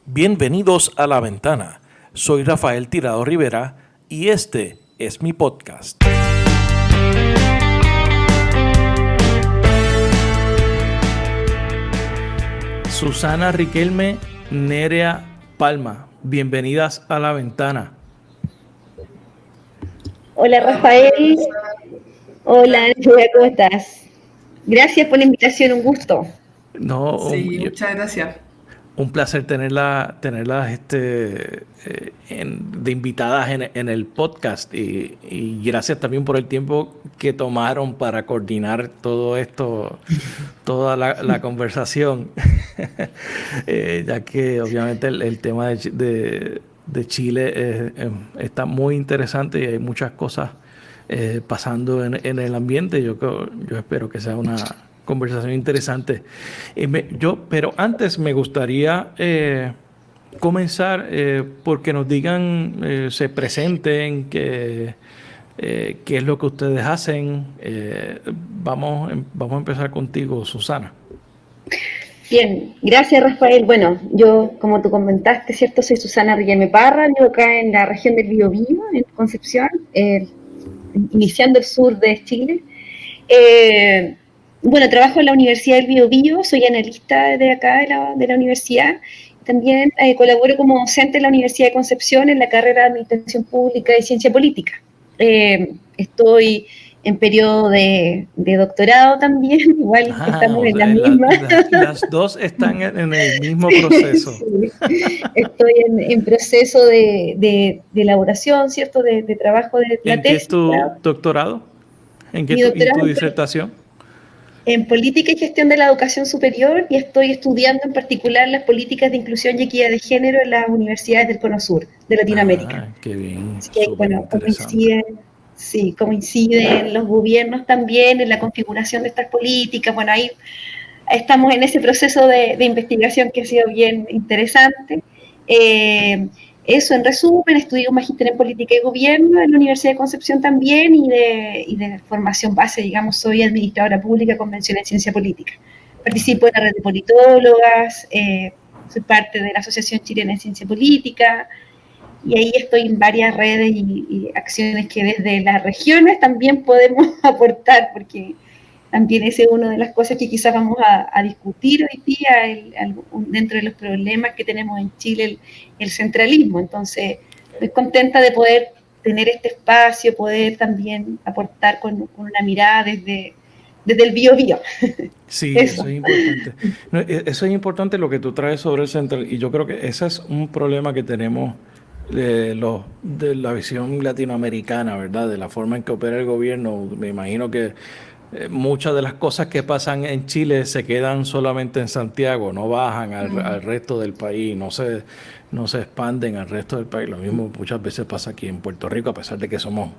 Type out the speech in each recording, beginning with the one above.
Bienvenidos a La Ventana. Soy Rafael Tirado Rivera y este es mi podcast. Susana Riquelme, Nerea Palma, bienvenidas a La Ventana. Hola Rafael, hola Nerea, ¿cómo estás? Gracias por la invitación, un gusto. Sí, muchas gracias. Un placer tenerlas de invitadas en el podcast y gracias también por el tiempo que tomaron para coordinar todo esto, toda la conversación, ya que obviamente el tema de Chile está muy interesante y hay muchas cosas pasando en el ambiente. Yo espero que sea una conversación interesante. Pero antes me gustaría comenzar porque nos digan, se presenten, qué es lo que ustedes hacen. Vamos a empezar contigo, Susana. Bien, gracias Rafael. Bueno, yo, como tú comentaste, ¿cierto? Soy Susana Riquelme Parra, vivo acá en la región del Biobío, en Concepción, iniciando el sur de Chile. Bueno, trabajo en la Universidad del Biobío, soy analista de acá de la universidad. También colaboro como docente en la Universidad de Concepción en la carrera de Administración Pública y Ciencia Política. Estoy en periodo de doctorado también, igual estamos en la misma. Las dos están en el mismo proceso. Sí. Estoy en proceso de elaboración, ¿cierto? De trabajo de la tesis. ¿En qué es tu doctorado? ¿En qué tu disertación? En Política y Gestión de la Educación Superior, y estoy estudiando en particular las políticas de inclusión y equidad de género en las universidades del Cono Sur, de Latinoamérica. Qué bien. Así que, bueno, coinciden los gobiernos también en la configuración de estas políticas. Bueno, ahí estamos en ese proceso de investigación que ha sido bien interesante. Eso, en resumen, estudié un magíster en Política y Gobierno en la Universidad de Concepción también y de formación base, digamos, soy administradora pública convencional en Ciencia Política. Participo en la red de politólogas, soy parte de la Asociación Chilena de Ciencia Política y ahí estoy en varias redes y acciones que desde las regiones también podemos aportar, porque también esa es una de las cosas que quizás vamos a discutir hoy día dentro de los problemas que tenemos en Chile, el centralismo. Entonces, estoy contenta de poder tener este espacio, poder también aportar con una mirada desde el Biobío. Sí, eso es importante. Eso es importante lo que tú traes sobre el central, y yo creo que ese es un problema que tenemos de la visión latinoamericana, ¿verdad? De la forma en que opera el gobierno. Me imagino que muchas de las cosas que pasan en Chile se quedan solamente en Santiago, no bajan al resto del país, no se expanden al resto del país. Lo mismo muchas veces pasa aquí en Puerto Rico, a pesar de que somos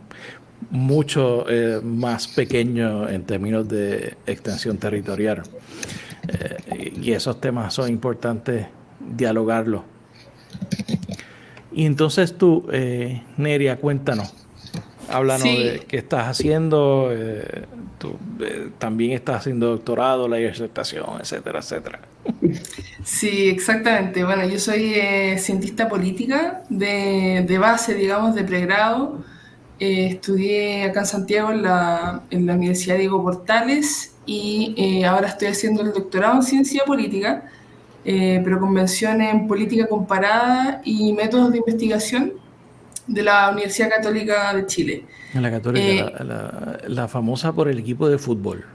mucho más pequeños en términos de extensión territorial. Y esos temas son importantes dialogarlos. Y entonces tú, Nerea, cuéntanos. Háblanos de qué estás haciendo, tú también estás haciendo doctorado, la disertación, etcétera, etcétera. Sí, exactamente. Bueno, yo soy cientista política de base, digamos, de pregrado. Estudié acá en Santiago en la Universidad Diego Portales y ahora estoy haciendo el doctorado en ciencia política, pero con mención en política comparada y métodos de investigación de la Universidad Católica de Chile. La Católica, la famosa por el equipo de fútbol.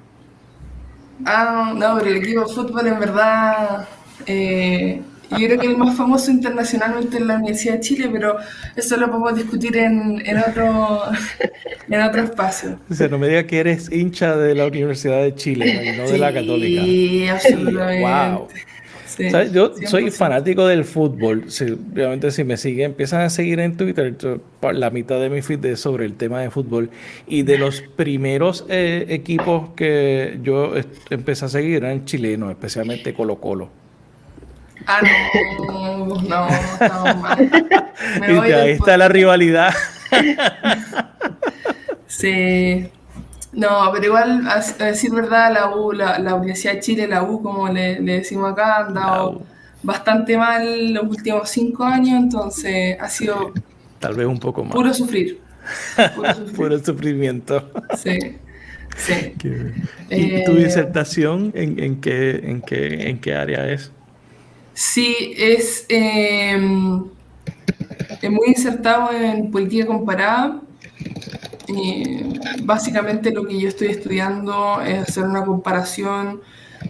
No, pero el equipo de fútbol en verdad, yo creo que el más famoso internacionalmente es la Universidad de Chile, pero eso lo podemos discutir en otro espacio. O sea, no me digas que eres hincha de la Universidad de Chile, no de la Católica. Sí, absolutamente. Wow. Sí, ¿sabes? Yo 100%. Soy fanático del fútbol. Obviamente, si me empiezan a seguir en Twitter, la mitad de mi feed es sobre el tema de fútbol. Y de los primeros equipos que yo empecé a seguir eran chilenos, especialmente Colo-Colo. No, estamos mal. Y ahí está la rivalidad. Sí. No, pero igual, a decir verdad, la Universidad de Chile, la U, como le decimos acá, han dado bastante mal los últimos 5 años, entonces ha sido Tal vez un poco más. puro sufrir, puro sufrir. Puro sufrimiento. Sí, sí. ¿Y tu disertación en qué área es? Sí, es muy insertado en política comparada. Básicamente lo que yo estoy estudiando es hacer una comparación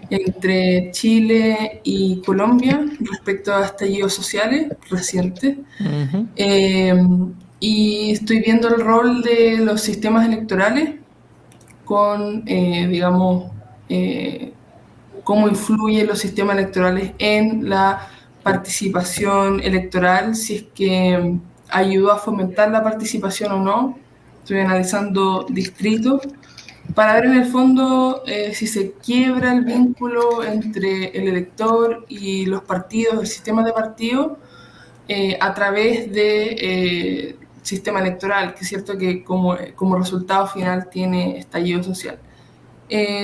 entre Chile y Colombia respecto a estallidos sociales recientes. Ujú. Y estoy viendo el rol de los sistemas electorales con, digamos, cómo influyen los sistemas electorales en la participación electoral, si es que ayudó a fomentar la participación o no. Estoy analizando distritos para ver en el fondo si se quiebra el vínculo entre el elector y los partidos, el sistema de partidos, a través de sistema electoral, que es cierto que como resultado final tiene estallido social.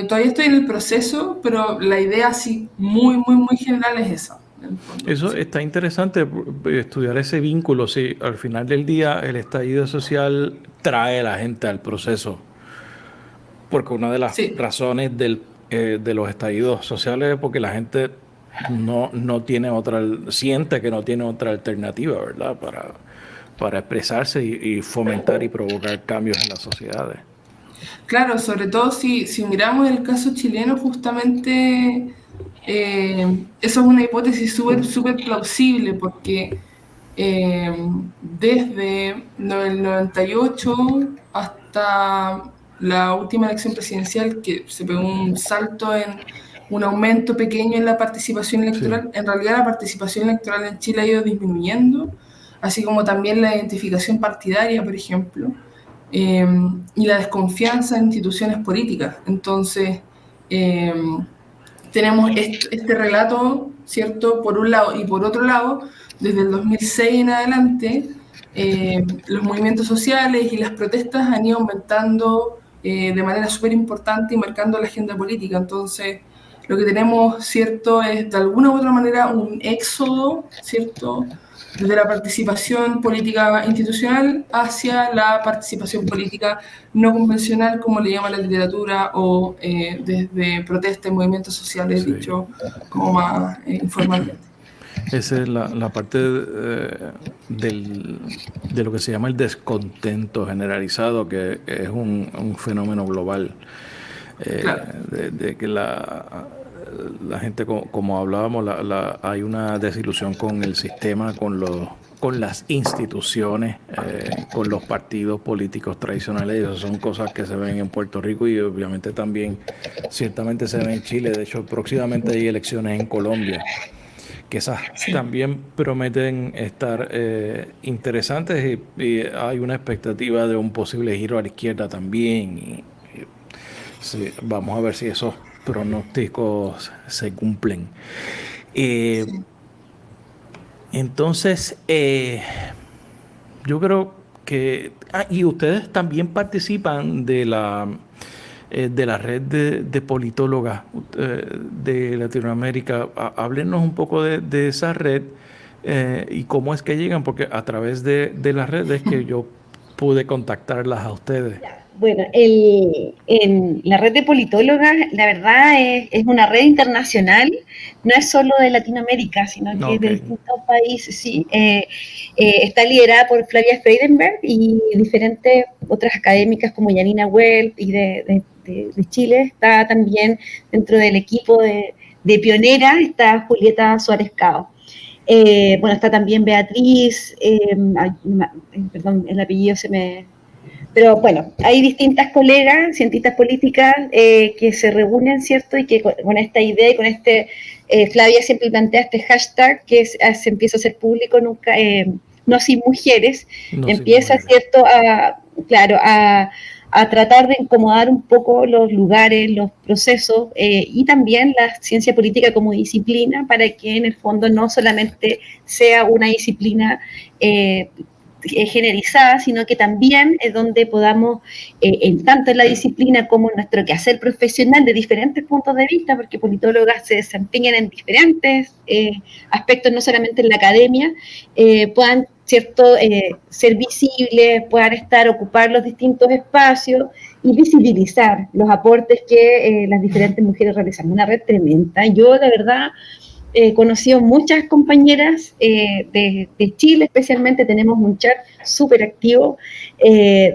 Todavía estoy en el proceso, pero la idea así muy general es esa. En el fondo, Eso sí. está interesante, estudiar ese vínculo. Si al final del día el estallido social trae a la gente al proceso, porque una de las Sí, razones de los estallidos sociales es porque la gente no tiene otra, siente que no tiene otra alternativa, ¿verdad? Para expresarse y fomentar y provocar cambios en las sociedades. claro, sobre todo si miramos el caso chileno, justamente eso es una hipótesis súper plausible, porque desde el 98 hasta la última elección presidencial, que se pegó un salto en un aumento pequeño en la participación Sí. electoral, en realidad la participación electoral en Chile ha ido disminuyendo, así como también la identificación partidaria, por ejemplo, eh, y la desconfianza en instituciones políticas. Entonces, eh, tenemos este relato, ¿cierto? Por un lado, y por otro lado, desde el 2006 en adelante, los movimientos sociales y las protestas han ido aumentando de manera súper importante y marcando la agenda política. Entonces, lo que tenemos, ¿cierto?, es de alguna u otra manera un éxodo, ¿cierto?, desde la participación política institucional hacia la participación política no convencional, como le llama la literatura, o desde protestas y movimientos sociales, Sí. dicho como más informalmente. Esa es la parte de lo que se llama el descontento generalizado, que es un fenómeno global. Claro, De que la gente, como hablábamos, hay una desilusión con el sistema, con las instituciones, con los partidos políticos tradicionales. Y esas son cosas que se ven en Puerto Rico y obviamente también, ciertamente se ven en Chile. De hecho, próximamente hay elecciones en Colombia, que esas sí. también prometen estar interesantes y hay una expectativa de un posible giro a la izquierda también. Sí, vamos a ver si esos pronósticos se cumplen. Eh, Sí. entonces, yo creo que... y ustedes también participan de la red de politólogas de Latinoamérica. Háblenos un poco de esa red y cómo es que llegan, porque a través de la red es que yo pude contactarlas a ustedes. Bueno, en la red de politólogas, la verdad es una red internacional, no es solo de Latinoamérica, sino que es de Ok. distintos países, sí. Está liderada por Flavia Freidenberg y diferentes otras académicas como Janina Well y de Chile. Está también dentro del equipo de pionera, está Julieta Suárez Cao. Bueno, está también Beatriz, perdón, el apellido se me... Pero bueno, hay distintas colegas, cientistas políticas, que se reúnen, ¿cierto? Y que con esta idea y con Flavia siempre plantea este hashtag que se empieza a hacer público, nunca, no sin mujeres, No, sin empieza, mujeres. ¿cierto? A tratar de incomodar un poco los lugares, los procesos y también la ciencia política como disciplina para que en el fondo no solamente sea una disciplina generalizada, sino que también es donde podamos, en tanto en la disciplina como en nuestro quehacer profesional, de diferentes puntos de vista, porque politólogas se desempeñan en diferentes aspectos, no solamente en la academia, puedan, ¿cierto?, ser visibles, puedan ocupar los distintos espacios y visibilizar los aportes que las diferentes mujeres realizan. Una red tremenda. Yo, de verdad, he conocido muchas compañeras de Chile, especialmente tenemos un chat súper activo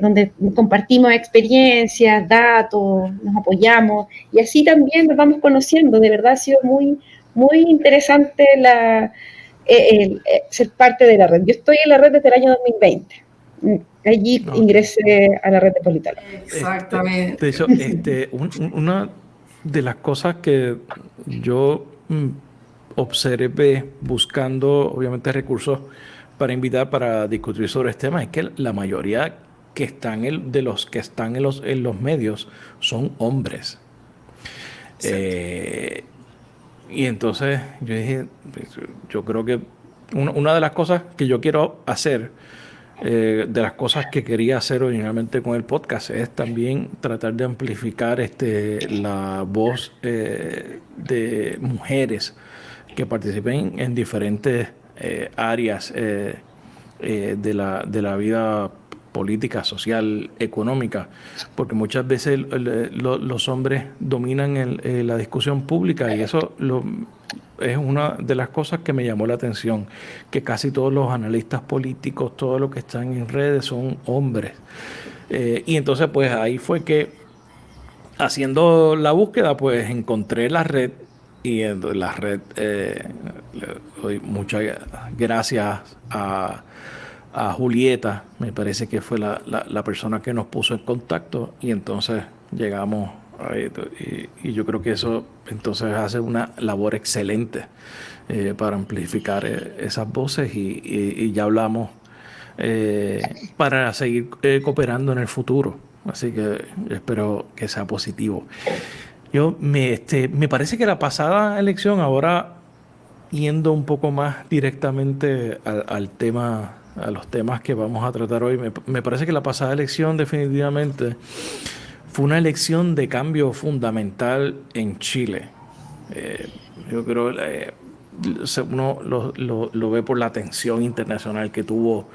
donde compartimos experiencias, datos, nos apoyamos y así también nos vamos conociendo. De verdad ha sido muy, muy interesante ser parte de la red. Yo estoy en la red desde el año 2020. Allí ingresé a la red de politólogos. Exactamente. De hecho, una de las cosas que yo observé buscando, obviamente, recursos para invitar para discutir sobre este tema, es que la mayoría que están de los que están en los medios son hombres. Y entonces yo dije, yo creo que una de las cosas que yo quiero hacer, de las cosas que quería hacer originalmente con el podcast, es también tratar de amplificar la voz de mujeres que participen en diferentes áreas de la vida política, social, económica, porque muchas veces los hombres dominan la discusión pública y eso es una de las cosas que me llamó la atención, que casi todos los analistas políticos, todos los que están en redes son hombres. Y entonces pues ahí fue que haciendo la búsqueda pues encontré la red y en la red le doy muchas gracias a Julieta, me parece que fue la persona que nos puso en contacto y entonces llegamos y yo creo que eso entonces hace una labor excelente para amplificar esas voces y ya hablamos para seguir cooperando en el futuro, así que espero que sea positivo. Me parece que la pasada elección, ahora yendo un poco más directamente al tema, a los temas que vamos a tratar hoy, me parece que la pasada elección definitivamente fue una elección de cambio fundamental en Chile. Yo creo uno lo ve por la atención internacional que tuvo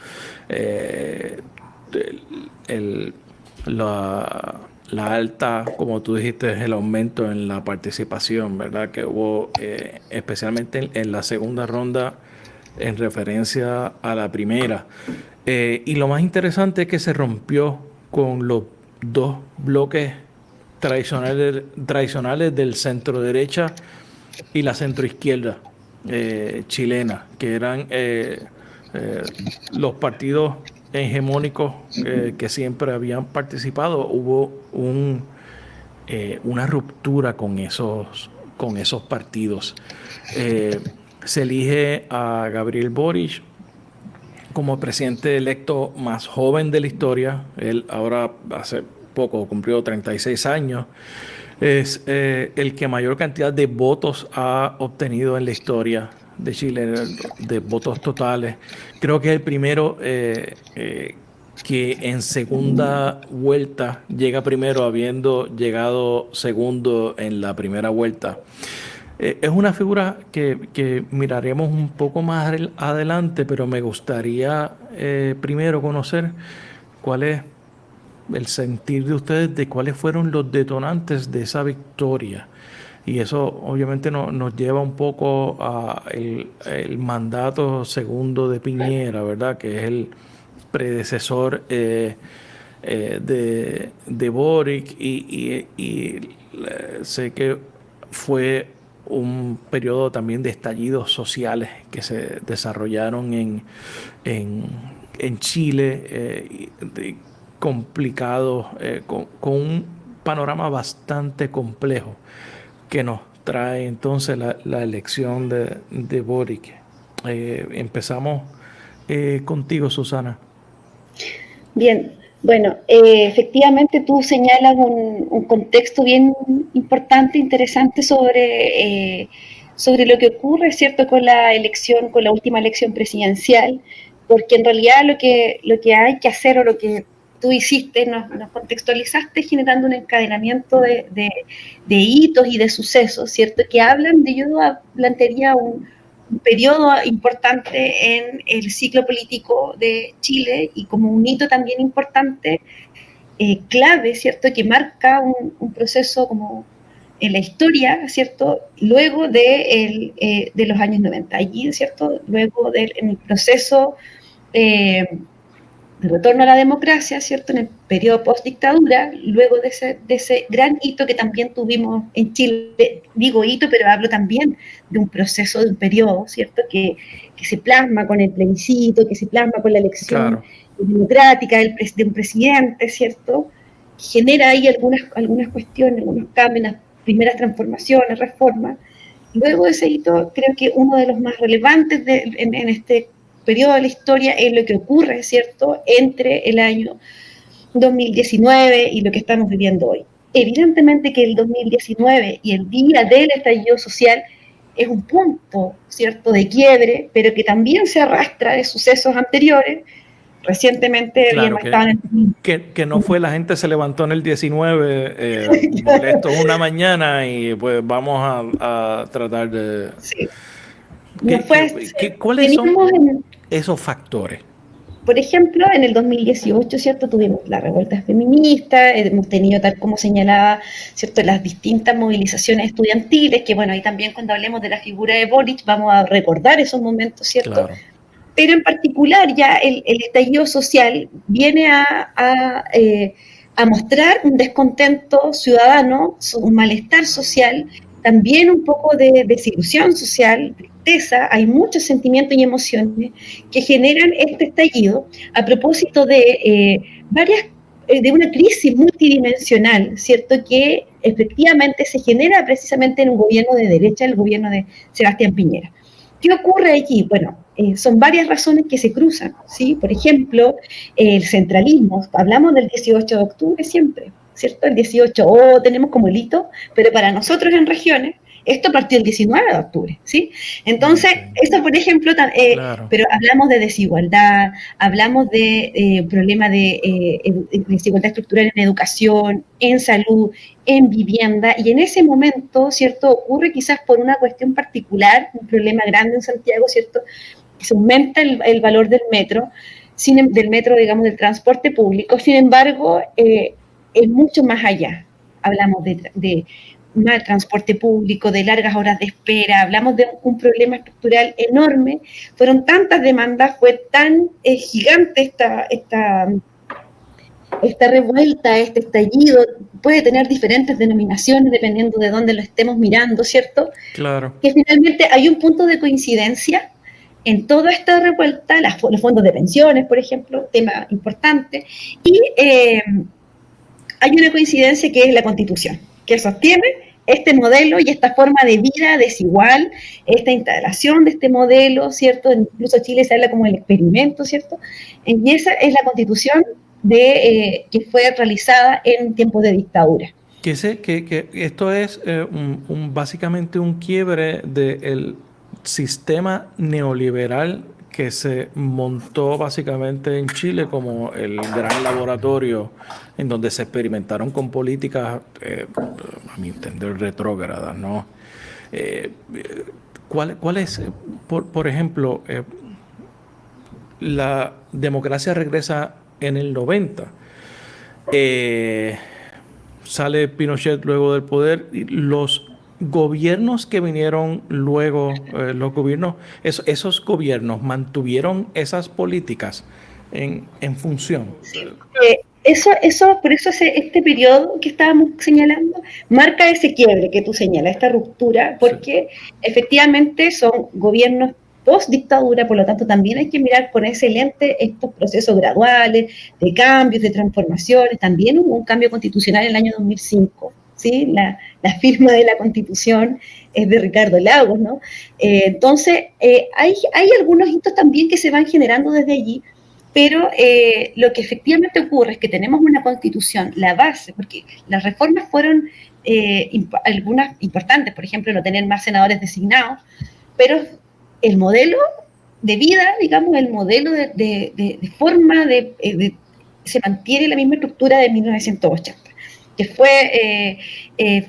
la alta, como tú dijiste, el aumento en la participación, ¿verdad? Que hubo especialmente en la segunda ronda en referencia a la primera. Y lo más interesante es que se rompió con los dos bloques tradicionales del centro derecha y la centro izquierda chilena, que eran los partidos hegemónicos que siempre habían participado. Hubo una ruptura con esos partidos. Se elige a Gabriel Boric como presidente electo más joven de la historia. Él ahora hace poco cumplió 36 años. Es el que mayor cantidad de votos ha obtenido en la historia de Chile, de votos totales. Creo que es el primero que en segunda vuelta llega primero, habiendo llegado segundo en la primera vuelta. Es una figura que miraremos un poco más adelante, pero me gustaría primero conocer cuál es el sentir de ustedes de cuáles fueron los detonantes de esa victoria. Y eso obviamente nos lleva un poco a el mandato segundo de Piñera, ¿verdad? Que es el predecesor de Boric y sé que fue un periodo también de estallidos sociales que se desarrollaron en Chile, complicado, con un panorama bastante complejo que nos trae entonces la elección de Boric. Empezamos contigo, Susana. Bien, bueno, efectivamente tú señalas un contexto bien importante, interesante sobre lo que ocurre, ¿cierto?, con la última elección presidencial, porque en realidad lo que hay que hacer, o lo que tú hiciste, nos contextualizaste generando un encadenamiento de hitos y de sucesos, ¿cierto? Que hablan yo plantearía un periodo importante en el ciclo político de Chile, y como un hito también importante, clave, ¿cierto? Que marca un proceso como en la historia, ¿cierto? Luego de los años 90, allí, ¿cierto? Luego en el proceso de retorno a la democracia, ¿cierto? En el periodo post-dictadura, luego de ese gran hito que también tuvimos en Chile. Digo hito, pero hablo también de un proceso, de un periodo, ¿cierto? Que se plasma con el plebiscito, que se plasma con la elección democrática de un presidente, ¿cierto? Genera ahí algunas cuestiones, algunos cambios, las primeras transformaciones, reformas. Luego de ese hito, creo que uno de los más relevantes en este periodo de la historia es lo que ocurre, ¿cierto?, entre el año 2019 y lo que estamos viviendo hoy. Evidentemente que el 2019 y el día del estallido social es un punto, ¿cierto?, de quiebre, pero que también se arrastra de sucesos anteriores. Recientemente que no fue la gente se levantó en el 19 molesto una mañana y pues vamos a tratar de... Sí. ¿Cuáles son esos factores? Por ejemplo, en el 2018, ¿cierto?, tuvimos las revueltas feministas, hemos tenido, tal como señalaba, ¿cierto?, las distintas movilizaciones estudiantiles, que bueno, ahí también cuando hablemos de la figura de Boric vamos a recordar esos momentos, ¿cierto? Claro. Pero en particular ya el estallido social viene a mostrar un descontento ciudadano, un malestar social, también un poco de desilusión social, tristeza. Hay muchos sentimientos y emociones que generan este estallido a propósito de de una crisis multidimensional, ¿cierto?, que efectivamente se genera precisamente en un gobierno de derecha, el gobierno de Sebastián Piñera. ¿Qué ocurre allí? Bueno, son varias razones que se cruzan, ¿sí? Por ejemplo, el centralismo. Hablamos del 18 de octubre siempre, ¿cierto? El 18, tenemos como el hito, pero para nosotros en regiones, esto partió el 19 de octubre, ¿sí? Entonces, esto, por ejemplo, claro. Pero hablamos de desigualdad, hablamos de problemas de desigualdad estructural en educación, en salud, en vivienda, y en ese momento, ¿cierto?, ocurre quizás por una cuestión particular, un problema grande en Santiago, ¿cierto?, que se aumenta el valor del metro, digamos, del transporte público. Sin embargo, es mucho más allá. Hablamos de mal transporte público, de largas horas de espera, hablamos de un problema estructural enorme. Fueron tantas demandas, fue tan gigante esta revuelta, este estallido, puede tener diferentes denominaciones dependiendo de dónde lo estemos mirando, ¿cierto? Claro. Que finalmente hay un punto de coincidencia en toda esta revuelta, los fondos de pensiones, por ejemplo, tema importante, y hay una coincidencia que es la Constitución, que sostiene este modelo y esta forma de vida desigual, esta instalación de este modelo, ¿cierto? Incluso Chile se habla como el experimento, ¿cierto? Y esa es la Constitución que fue realizada en tiempos de dictadura. Que esto es básicamente un quiebre del sistema neoliberal que se montó básicamente en Chile como el gran laboratorio en donde se experimentaron con políticas, a mi entender, retrógradas, ¿no? ¿Cuál es, por ejemplo, la democracia regresa en el 90? Sale Pinochet luego del poder y los gobiernos que vinieron luego, esos gobiernos mantuvieron esas políticas en función. Sí. Por eso este periodo que estábamos señalando marca ese quiebre que tú señalas, esta ruptura, porque efectivamente son gobiernos post-dictadura, por lo tanto también hay que mirar con ese lente estos procesos graduales, de cambios, de transformaciones. También hubo un cambio constitucional en el año 2005, ¿sí? La firma de la Constitución es de Ricardo Lagos, ¿no? Entonces, hay algunos hitos también que se van generando desde allí, pero lo que efectivamente ocurre es que tenemos una Constitución, la base, porque las reformas fueron algunas importantes, por ejemplo, no tener más senadores designados, pero el modelo de vida, digamos, el modelo de forma se mantiene la misma estructura de 1980, que fue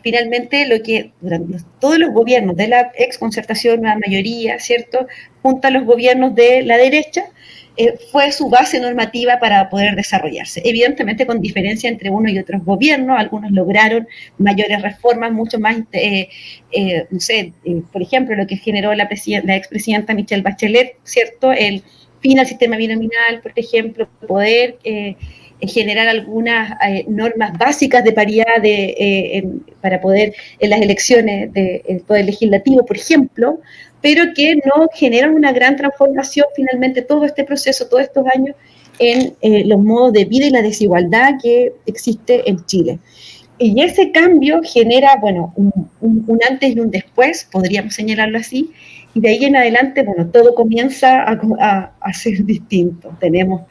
finalmente lo que durante todos los gobiernos de la exconcertación, la mayoría, ¿cierto?, junto a los gobiernos de la derecha, fue su base normativa para poder desarrollarse. Evidentemente con diferencia entre uno y otros gobiernos, algunos lograron mayores reformas, mucho más, no sé, por ejemplo, lo que generó la expresidenta Michelle Bachelet, ¿cierto?, el fin al sistema binominal, por ejemplo, poder generar algunas normas básicas de paridad para poder en las elecciones del Poder Legislativo, por ejemplo, pero que no generan una gran transformación finalmente todo este proceso, todos estos años, en los modos de vida y la desigualdad que existe en Chile. Y ese cambio genera, bueno, un antes y un después, podríamos señalarlo así, y de ahí en adelante, bueno, todo comienza a ser distinto. Tenemos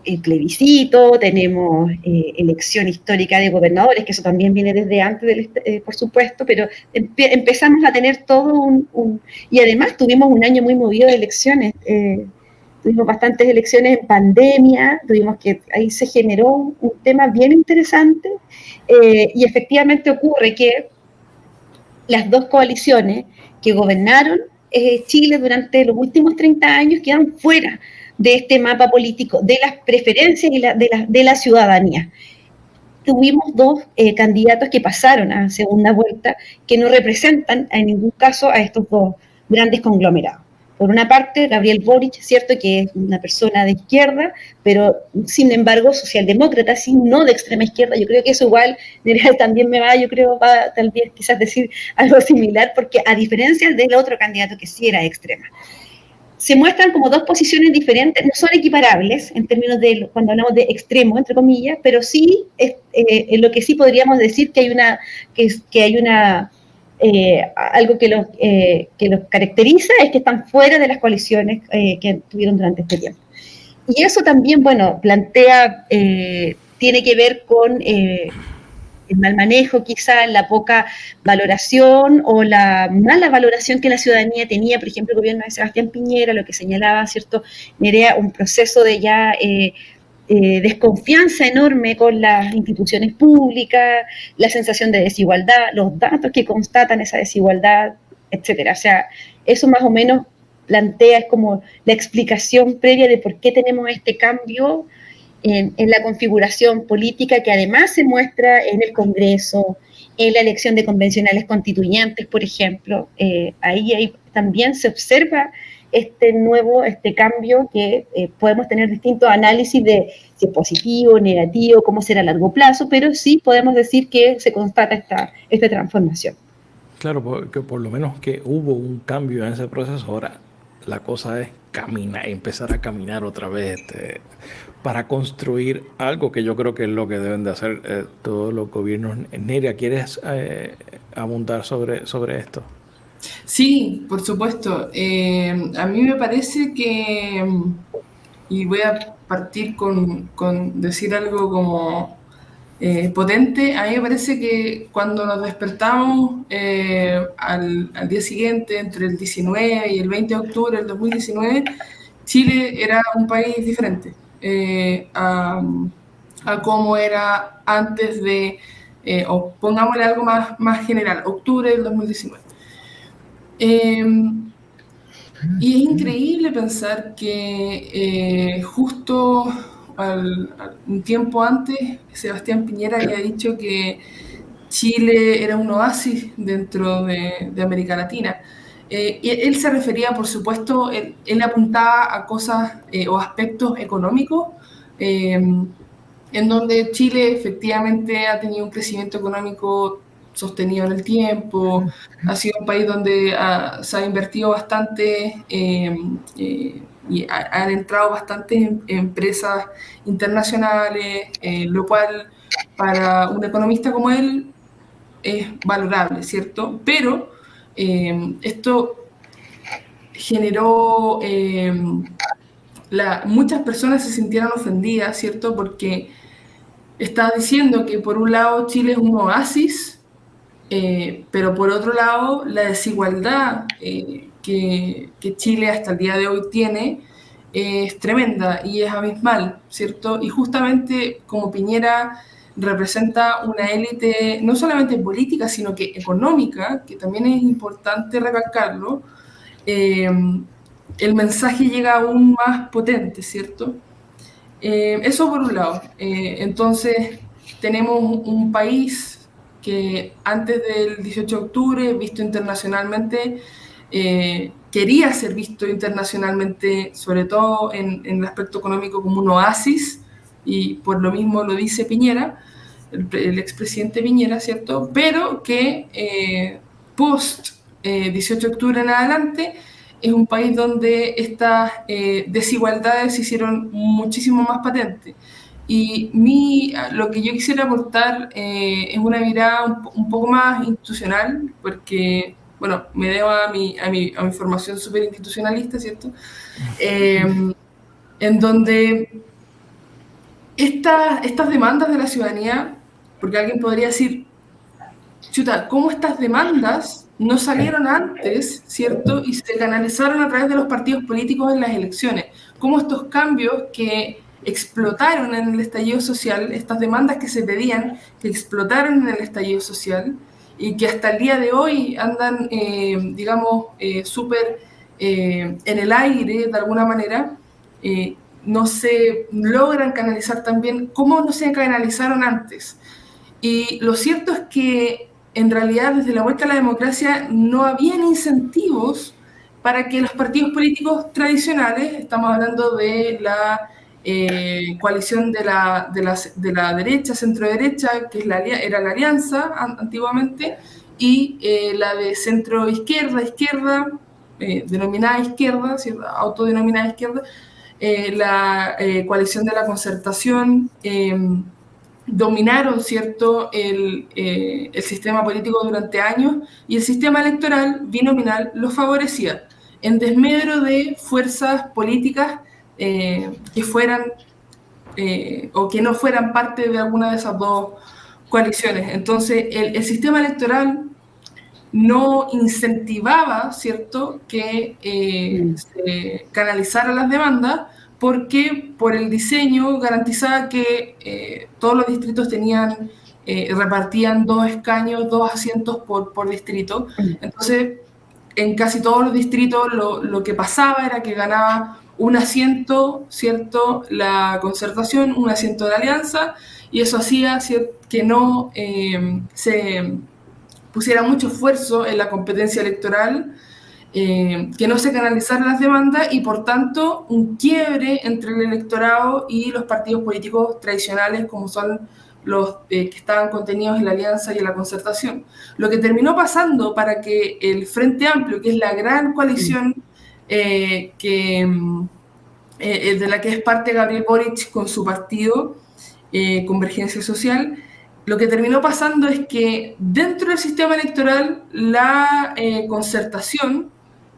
el plebiscito, tenemos elección histórica de gobernadores, que eso también viene desde antes, por supuesto, pero empezamos a tener todo y además tuvimos un año muy movido de elecciones, tuvimos bastantes elecciones en pandemia, ahí se generó un tema bien interesante, y efectivamente ocurre que las dos coaliciones que gobernaron Chile durante los últimos 30 años quedan fuera de este mapa político, de las preferencias y de la ciudadanía. Tuvimos dos candidatos que pasaron a segunda vuelta que no representan en ningún caso a estos dos grandes conglomerados. Por una parte, Gabriel Boric, cierto que es una persona de izquierda, pero sin embargo socialdemócrata, sí, no de extrema izquierda. Yo creo que eso igual también va tal vez quizás decir algo similar, porque a diferencia del otro candidato que sí era extrema, se muestran como dos posiciones diferentes, no son equiparables en términos de cuando hablamos de extremo, entre comillas, pero sí, en lo que sí podríamos decir que hay algo que los caracteriza es que están fuera de las coaliciones que tuvieron durante este tiempo. Y eso también, bueno, tiene que ver con el mal manejo, quizá la poca valoración o la mala valoración que la ciudadanía tenía, por ejemplo, el gobierno de Sebastián Piñera, lo que señalaba, ¿cierto?, Nerea, un proceso de ya desconfianza enorme con las instituciones públicas, la sensación de desigualdad, los datos que constatan esa desigualdad, etcétera. O sea, eso más o menos es como la explicación previa de por qué tenemos este cambio en la configuración política que además se muestra en el Congreso, en la elección de convencionales constituyentes, por ejemplo. Ahí también se observa este cambio que podemos tener distintos análisis de si es positivo, negativo, cómo será a largo plazo, pero sí podemos decir que se constata esta transformación. Claro, porque por lo menos que hubo un cambio en ese proceso. Ahora la cosa es empezar a caminar otra vez para construir algo que yo creo que es lo que deben de hacer todos los gobiernos. Nerea, ¿quieres abundar sobre esto? Sí, por supuesto. A mí me parece que, y voy a partir con decir algo como potente, a mí me parece que cuando nos despertamos al día siguiente, entre el 19 y el 20 de octubre del 2019, Chile era un país diferente a cómo era antes de, o pongámosle algo más general, octubre del 2019. Y es increíble pensar que justo un tiempo antes Sebastián Piñera había dicho que Chile era un oasis dentro de América Latina. Y él se refería, por supuesto, él apuntaba a cosas o aspectos económicos, en donde Chile efectivamente ha tenido un crecimiento económico sostenido en el tiempo, ha sido un país donde se ha invertido bastante y han entrado bastantes empresas internacionales, lo cual para un economista como él es valorable, ¿cierto? Pero esto generó muchas personas se sintieron ofendidas, ¿cierto? Porque está diciendo que por un lado Chile es un oasis, pero por otro lado la desigualdad que Chile hasta el día de hoy tiene es tremenda y es abismal, ¿cierto? Y justamente como Piñera representa una élite no solamente política, sino que económica, que también es importante recalcarlo, eh, el mensaje llega aún más potente, ¿cierto? Eso por un lado. Entonces, tenemos un país que antes del 18 de octubre, visto internacionalmente, quería ser visto internacionalmente, sobre todo en el aspecto económico, como un oasis, y por lo mismo lo dice Piñera, el expresidente Piñera, ¿cierto? Pero que post 18 de octubre en adelante es un país donde estas desigualdades se hicieron muchísimo más patentes. Y lo que yo quisiera aportar es una mirada un poco más institucional, porque, bueno, me debo a mi formación súper institucionalista, ¿cierto? En donde estas demandas de la ciudadanía, porque alguien podría decir, chuta, ¿cómo estas demandas no salieron antes, ¿cierto? Y se canalizaron a través de los partidos políticos en las elecciones. ¿Cómo estos cambios que explotaron en el estallido social, estas demandas que se pedían, que explotaron en el estallido social y que hasta el día de hoy andan, digamos, súper en el aire de alguna manera, no se logran canalizar también, ¿cómo no se canalizaron antes? Y lo cierto es que en realidad desde la vuelta a la democracia no habían incentivos para que los partidos políticos tradicionales, estamos hablando de la coalición de la derecha, centro-derecha, que era la alianza antiguamente, y la de centro-izquierda, izquierda, denominada izquierda, ¿cierto? Autodenominada izquierda, la coalición de la concertación, dominaron, ¿cierto?, el sistema político durante años y el sistema electoral binominal lo favorecía en desmedro de fuerzas políticas que fueran o que no fueran parte de alguna de esas dos coaliciones. Entonces, el sistema electoral no incentivaba, ¿cierto?, que se canalizaran las demandas porque por el diseño garantizaba que todos los distritos repartían 2 escaños, 2 asientos por distrito. Entonces, en casi todos los distritos lo que pasaba era que ganaba un asiento, ¿cierto?, la concertación, un asiento de la alianza, y eso hacía, ¿cierto?, que no se pusiera mucho esfuerzo en la competencia electoral, que no se canalizaran las demandas y por tanto un quiebre entre el electorado y los partidos políticos tradicionales como son los que estaban contenidos en la alianza y en la concertación. Lo que terminó pasando para que el Frente Amplio, que es la gran coalición de la que es parte Gabriel Boric con su partido, Convergencia Social, lo que terminó pasando es que dentro del sistema electoral la concertación,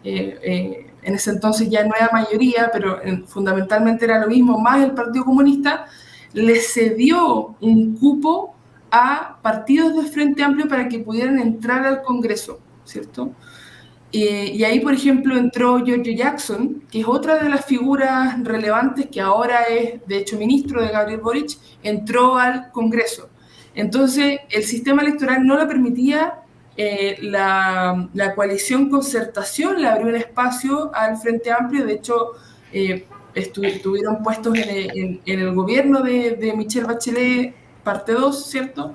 en ese entonces ya no era mayoría, pero fundamentalmente era lo mismo, más el Partido Comunista, le cedió un cupo a partidos del Frente Amplio para que pudieran entrar al Congreso, ¿cierto? Y ahí, por ejemplo, entró Giorgio Jackson, que es otra de las figuras relevantes que ahora es, de hecho, ministro de Gabriel Boric, entró al Congreso. Entonces, el sistema electoral no lo permitía, la coalición concertación le abrió un espacio al Frente Amplio, de hecho, estuvieron puestos en el gobierno de Michelle Bachelet, parte 2, ¿cierto?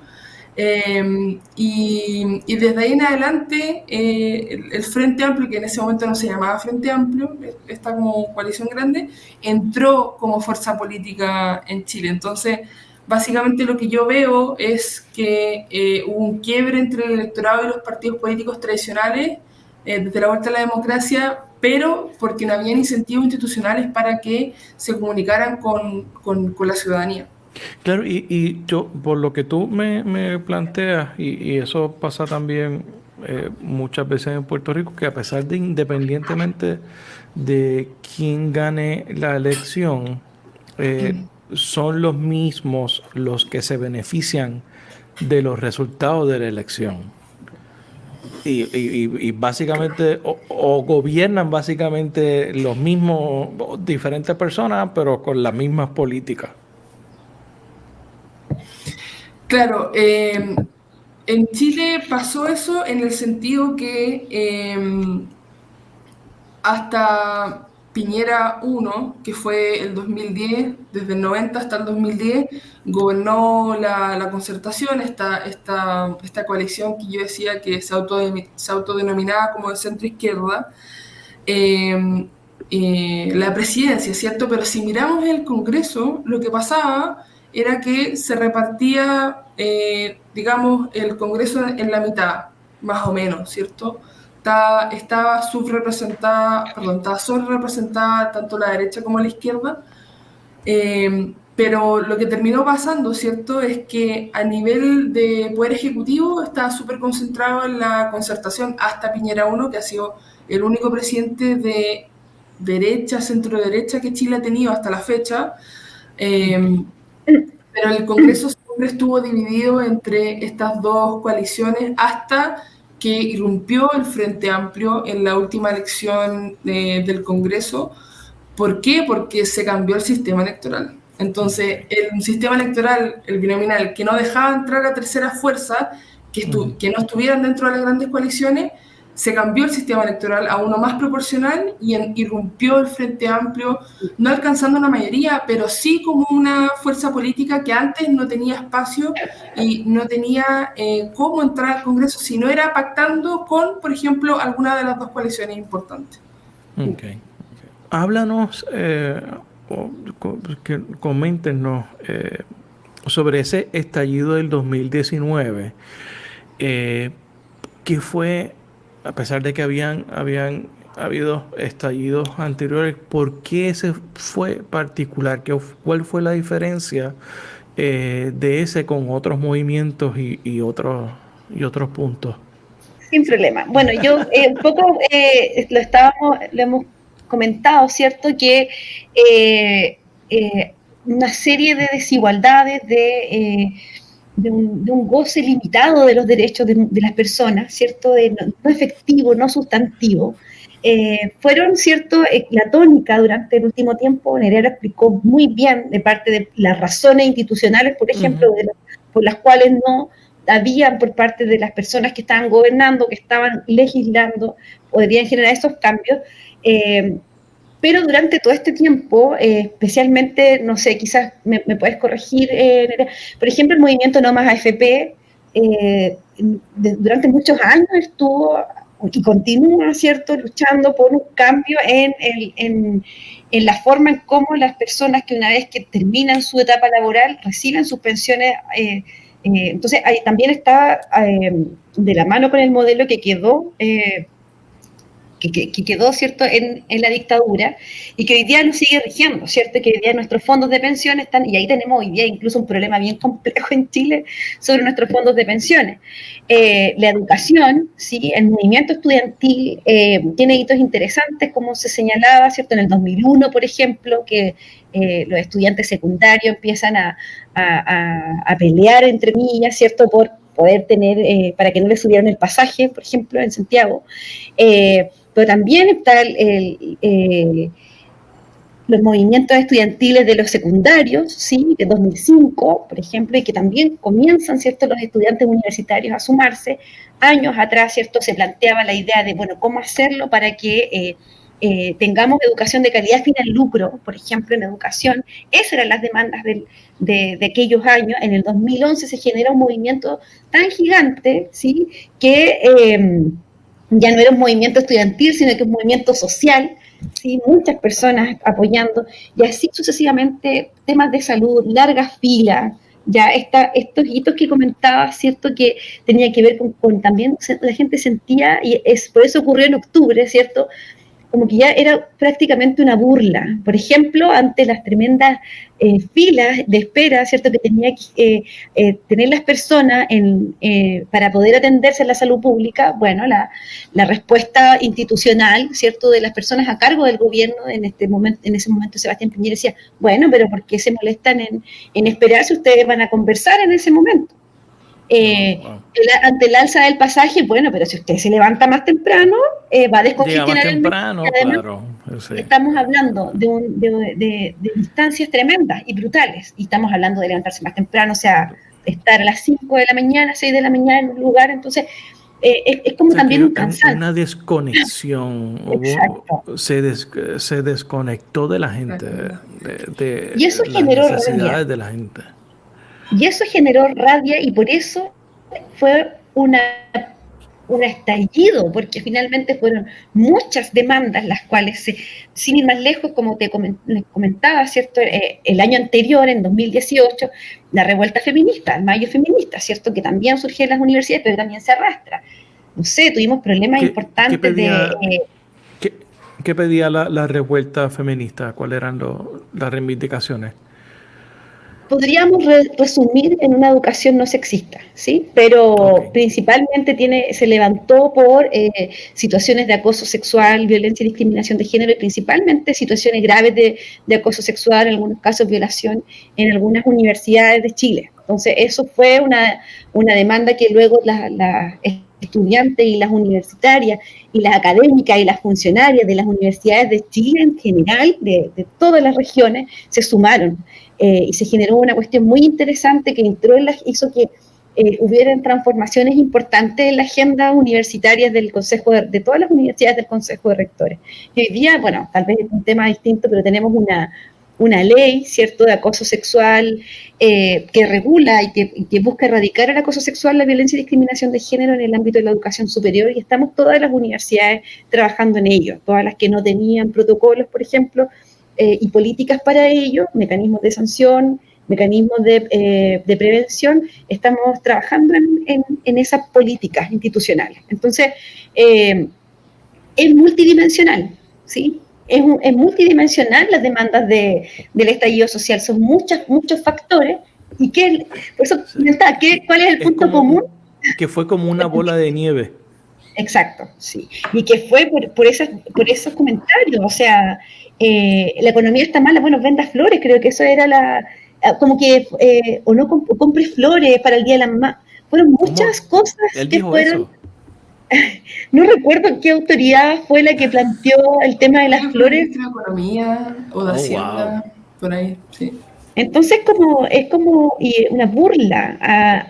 Y desde ahí en adelante, el Frente Amplio, que en ese momento no se llamaba Frente Amplio, esta como coalición grande, entró como fuerza política en Chile. Entonces, básicamente lo que yo veo es que hubo un quiebre entre el electorado y los partidos políticos tradicionales desde la vuelta a la democracia, pero porque no habían incentivos institucionales para que se comunicaran con la ciudadanía. Claro, y yo, por lo que tú me planteas, y eso pasa también muchas veces en Puerto Rico, que a pesar de independientemente de quién gane la elección, son los mismos los que se benefician de los resultados de la elección. y básicamente, o gobiernan básicamente los mismos, diferentes personas, pero con las mismas políticas. Claro, en Chile pasó eso en el sentido que hasta Piñera I, que fue el 2010, desde el 90 hasta el 2010, gobernó la Concertación, esta coalición que yo decía que se autodenominaba como de centro-izquierda, la presidencia, ¿cierto? Pero si miramos el Congreso, lo que pasaba era que se repartía, digamos, el Congreso en la mitad, más o menos, ¿cierto? Estaba sobre-representada tanto la derecha como la izquierda, pero lo que terminó pasando, ¿cierto?, es que a nivel de poder ejecutivo estaba súper concentrado en la Concertación hasta Piñera I, que ha sido el único presidente de derecha, centro-derecha que Chile ha tenido hasta la fecha, pero el Congreso siempre estuvo dividido entre estas dos coaliciones hasta que irrumpió el Frente Amplio en la última elección del Congreso. ¿Por qué? Porque se cambió el sistema electoral. Entonces, el sistema electoral, el binominal, que no dejaba entrar a terceras fuerzas, que no estuvieran dentro de las grandes coaliciones, se cambió el sistema electoral a uno más proporcional y irrumpió el Frente Amplio, no alcanzando una mayoría, pero sí como una fuerza política que antes no tenía espacio y no tenía cómo entrar al Congreso si no era pactando con, por ejemplo, alguna de las dos coaliciones importantes. Okay. Háblanos, coméntenos sobre ese estallido del 2019, que fue, a pesar de que habían habido estallidos anteriores, ¿por qué ese fue particular? ¿Cuál fue la diferencia de ese con otros movimientos y otros puntos? Sin problema. Bueno, yo un poco lo hemos comentado, ¿cierto? Que una serie de desigualdades, de un goce limitado de los derechos de las personas, ¿cierto? No efectivo, no sustantivo, fueron, ¿cierto? La tónica durante el último tiempo. Nerea explicó muy bien de parte de las razones institucionales, por ejemplo, por las cuales no habían por parte de las personas que estaban gobernando, que estaban legislando, podrían generar esos cambios. Pero durante todo este tiempo, especialmente, no sé, quizás me puedes corregir, por ejemplo, el movimiento No Más AFP, durante muchos años estuvo y continúa, ¿cierto?, luchando por un cambio en la forma en cómo las personas que una vez que terminan su etapa laboral reciben sus pensiones. Entonces, ahí también está de la mano con el modelo que quedó, ¿cierto?, en la dictadura, y que hoy día nos sigue rigiendo, ¿cierto?, que hoy día nuestros fondos de pensiones están, y ahí tenemos hoy día incluso un problema bien complejo en Chile sobre nuestros fondos de pensiones. La educación, ¿sí?, el movimiento estudiantil tiene hitos interesantes, como se señalaba, ¿cierto?, en el 2001, por ejemplo, que los estudiantes secundarios empiezan a pelear, entre comillas, ¿cierto?, por poder tener, para que no les subieran el pasaje, por ejemplo, en Santiago. Pero también está los movimientos estudiantiles de los secundarios, ¿sí?, de 2005, por ejemplo, y que también comienzan, ¿cierto?, los estudiantes universitarios a sumarse. Años atrás, ¿cierto?, se planteaba la idea de, bueno, ¿cómo hacerlo para que tengamos educación de calidad sin el lucro, por ejemplo, en educación? Esas eran las demandas de aquellos años. En el 2011 se genera un movimiento tan gigante, ¿sí?, que ya no era un movimiento estudiantil, sino que un movimiento social, ¿sí?, muchas personas apoyando, y así sucesivamente, temas de salud, largas filas, ya estos hitos que comentaba, ¿cierto?, que tenía que ver con también la gente sentía, y por eso ocurrió en octubre, ¿cierto?, como que ya era prácticamente una burla. Por ejemplo, ante las tremendas filas de espera, ¿cierto?, que tenía que tener las personas para poder atenderse en la salud pública. Bueno, la respuesta institucional, ¿cierto?, de las personas a cargo del gobierno en ese momento Sebastián Piñera decía, bueno, pero ¿por qué se molestan en esperar si ustedes van a conversar en ese momento? Wow. Ante el alza del pasaje, bueno, pero si usted se levanta más temprano, va a descongestionar el metro. Temprano, Y además, claro. Sí. estamos hablando de distancias tremendas y brutales. Y estamos hablando de levantarse más temprano, o sea, estar a las 5 de la mañana, 6 de la mañana en un lugar. Entonces, es como también un cansancio. Una desconexión. Se desconectó de la gente, de Y eso las generó necesidades rabia. de la gente. Y eso generó rabia y por eso fue un estallido, porque finalmente fueron muchas demandas las cuales, sin ir más lejos, como les comentaba, ¿cierto? El año anterior, en 2018, la revuelta feminista, el mayo feminista, ¿cierto? Que también surgió en las universidades, pero también se arrastra. No sé, tuvimos problemas importantes ¿Qué pedía la revuelta feminista? ¿Cuáles eran las reivindicaciones? podríamos resumir en una educación no sexista, ¿sí? Pero principalmente se levantó por situaciones de acoso sexual, violencia y discriminación de género, y principalmente situaciones graves de acoso sexual, en algunos casos violación, en algunas universidades de Chile. Entonces, eso fue una demanda que luego las estudiantes y las universitarias y las académicas y las funcionarias de las universidades de Chile en general, de todas las regiones, se sumaron. Y se generó una cuestión muy interesante que hizo que hubieran transformaciones importantes en la agenda universitaria del Consejo de todas las universidades del Consejo de Rectores. Y hoy día, bueno, tal vez es un tema distinto, pero tenemos una ley, ¿cierto?, de acoso sexual que regula y que busca erradicar el acoso sexual, la violencia y discriminación de género en el ámbito de la educación superior, y estamos todas las universidades trabajando en ello, todas las que no tenían protocolos, por ejemplo, y políticas para ello, mecanismos de sanción, mecanismos de prevención, estamos trabajando en esas políticas institucionales. Entonces, es multidimensional, ¿sí? Es multidimensional las demandas del estallido social, son muchos factores, y por eso, ¿cuál es el punto común? Que fue como una bola de nieve. Exacto, sí. Y que fue por esos comentarios, o sea, la economía está mala, bueno, venda flores, creo que eso era como que, o no compre flores para el Día de la Mamá. Fueron muchas cosas que fueron... Eso. No recuerdo qué autoridad fue la que planteó el tema de las flores. De economía o de Hacienda, por ahí, sí. Entonces es como una burla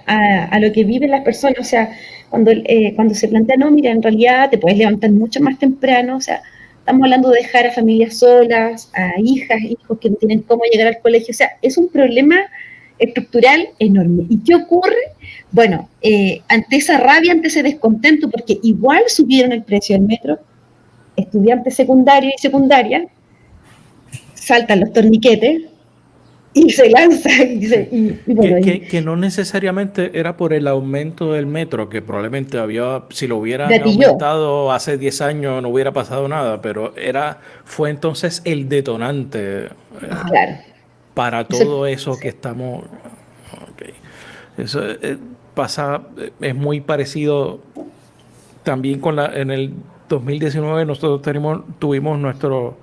a lo que viven las personas, o sea, cuando se plantea, no, mira, en realidad te puedes levantar mucho más temprano, o sea, estamos hablando de dejar a familias solas, a hijos que no tienen cómo llegar al colegio, o sea, es un problema estructural enorme. ¿Y qué ocurre? Bueno, ante esa rabia, ante ese descontento, porque igual subieron el precio del metro, estudiantes secundarios y secundarias, saltan los torniquetes, y se lanza. Que no necesariamente era por el aumento del metro, que probablemente si lo hubieran aumentado hace 10 años no hubiera pasado nada, pero fue entonces el detonante para todo eso que estamos... Okay. Eso es muy parecido también en el 2019 nosotros tuvimos nuestro...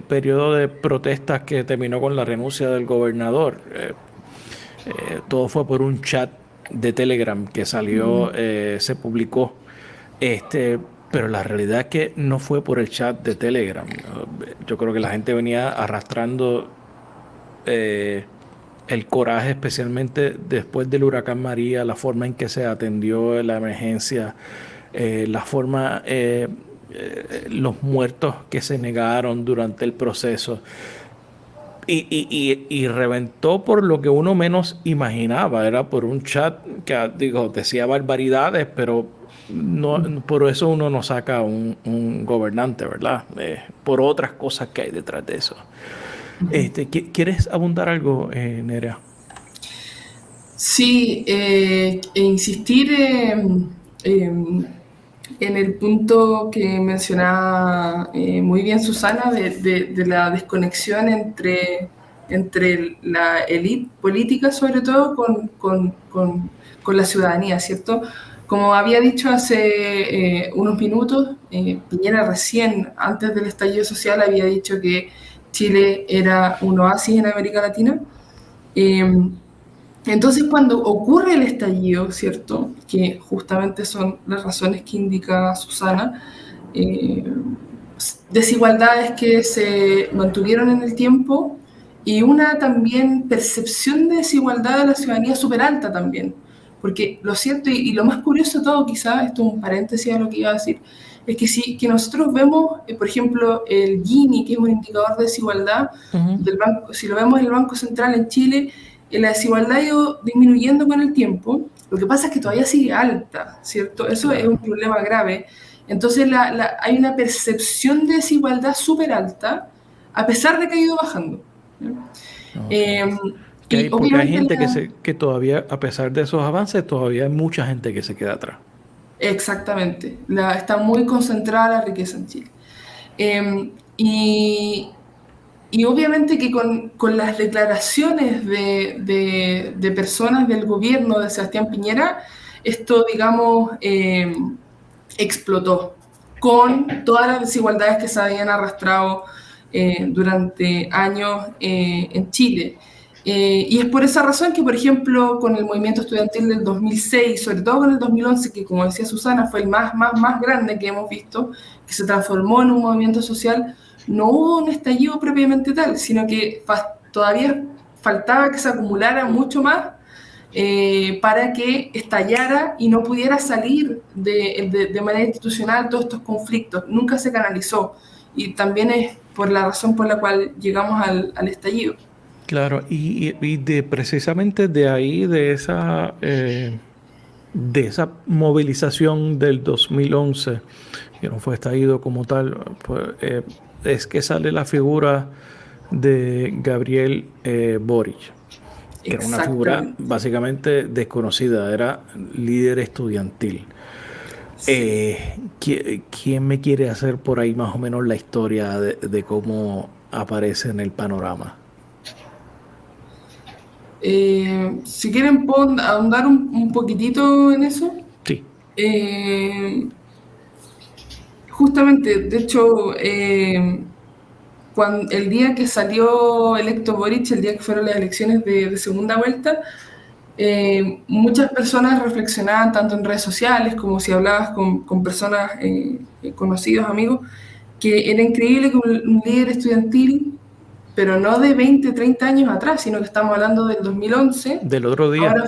periodo de protestas que terminó con la renuncia del gobernador. Todo fue por un chat de Telegram que salió, se publicó. Pero la realidad es que no fue por el chat de Telegram. Yo creo que la gente venía arrastrando el coraje, especialmente después del huracán María, la forma en que se atendió la emergencia, la forma... los muertos que se negaron durante el proceso y reventó por lo que uno menos imaginaba. Era por un chat que decía barbaridades, pero no, por eso uno no saca un gobernante, ¿verdad? Por otras cosas que hay detrás de eso. ¿Quieres abundar algo, Nerea? Sí, insistir en el punto que mencionaba muy bien Susana de la desconexión entre la élite política, sobre todo, con la ciudadanía, ¿cierto? Como había dicho hace unos minutos, Piñera recién, antes del estallido social, había dicho que Chile era un oasis en América Latina. Entonces, cuando ocurre el estallido, ¿cierto? Que justamente son las razones que indica Susana, eh, desigualdades que se mantuvieron en el tiempo y una también percepción de desigualdad de la ciudadanía súper alta también. Porque lo cierto y lo más curioso de todo, quizás, esto es un paréntesis a lo que iba a decir, es que si que nosotros vemos, por ejemplo, el Gini, que es un indicador de desigualdad del banco, si lo vemos en el Banco Central en Chile, la desigualdad ha ido disminuyendo con el tiempo. Lo que pasa es que todavía sigue alta, ¿cierto? Eso es un problema grave. Entonces hay una percepción de desigualdad súper alta, a pesar de que ha ido bajando. Okay. Y Porque hay gente obviamente que todavía, a pesar de esos avances, todavía hay mucha gente que se queda atrás. exactamente, está muy concentrada la riqueza en Chile. Y, y obviamente que con las declaraciones de personas del gobierno de Sebastián Piñera, esto, digamos, explotó con todas las desigualdades que se habían arrastrado durante años en Chile. Y es por esa razón que, por ejemplo, con el movimiento estudiantil del 2006, sobre todo con el 2011, que como decía Susana, fue el más grande que hemos visto, que se transformó en un movimiento social, no hubo un estallido propiamente tal, sino que todavía faltaba que se acumulara mucho más para que estallara y no pudiera salir de manera institucional todos estos conflictos. Nunca se canalizó y también es por la razón por la cual llegamos al estallido. Claro, y precisamente de ahí, de esa movilización del 2011, que no fue estallido como tal, pues, es que sale la figura de Gabriel Boric, que era una figura Exactamente. básicamente desconocida, era líder estudiantil. Sí. ¿Quién me quiere hacer por ahí más o menos la historia de cómo aparece en el panorama? Si quieren, puedo ahondar un poquitito en eso. Sí. Eh, Justamente, de hecho, el día que salió electo Boric, el día que fueron las elecciones de segunda vuelta, muchas personas reflexionaban tanto en redes sociales como si hablabas con personas conocidos, amigos, que era increíble que un líder estudiantil, pero no de 20, 30 años atrás, sino que estamos hablando del 2011, Del otro día. ahora,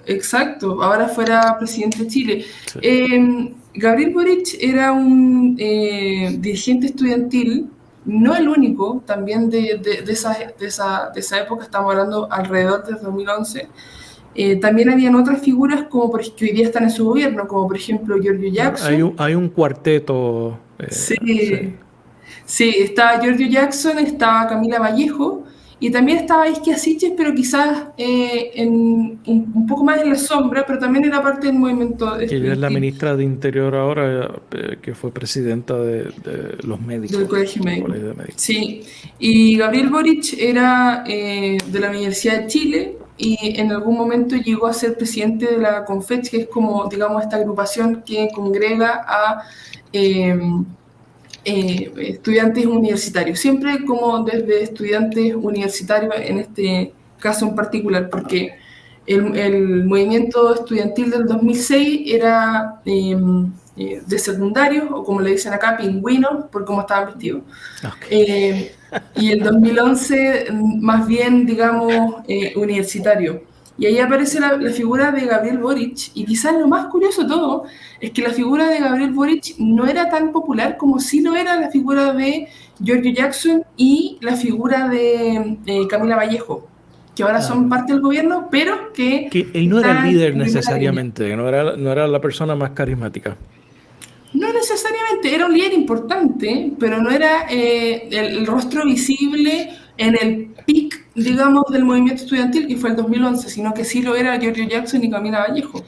exacto, ahora fuera presidente de Chile. Sí. Gabriel Boric era un dirigente estudiantil, no el único, también de esa época, estamos hablando alrededor del 2011. También habían otras figuras como que hoy día están en su gobierno, como por ejemplo Giorgio Jackson. Hay un cuarteto. Sí. Sí, sí, estaba Giorgio Jackson, estaba Camila Vallejo y también estaba Isquia Siches, pero quizás un poco más en la sombra, pero también era parte del movimiento Ella es la estudiantil ministra de Interior ahora, que fue presidenta de los del médicos, Colegio del Médico. Colegio de Médicos. Sí, y Gabriel Boric era de la Universidad de Chile y en algún momento llegó a ser presidente de la CONFECH, que es como, digamos, esta agrupación que congrega a estudiantes universitarios, siempre como desde estudiantes universitarios en este caso en particular, porque el movimiento estudiantil del 2006 era de secundarios, o como le dicen acá, pingüinos, por cómo estaban vestidos. Okay. Y el 2011 más bien, digamos, universitario. Y ahí aparece la figura de Gabriel Boric, y quizás lo más curioso de todo es que la figura de Gabriel Boric no era tan popular como sí lo era la figura de Giorgio Jackson y la figura de Camila Vallejo, que ahora son parte del gobierno, pero que él no era el líder en primera línea. necesariamente, no era la persona más carismática. No necesariamente, era un líder importante, pero no era el rostro visible en el pic, digamos, del movimiento estudiantil, que fue el 2011, sino que sí lo era Giorgio Jackson y Camila Vallejo.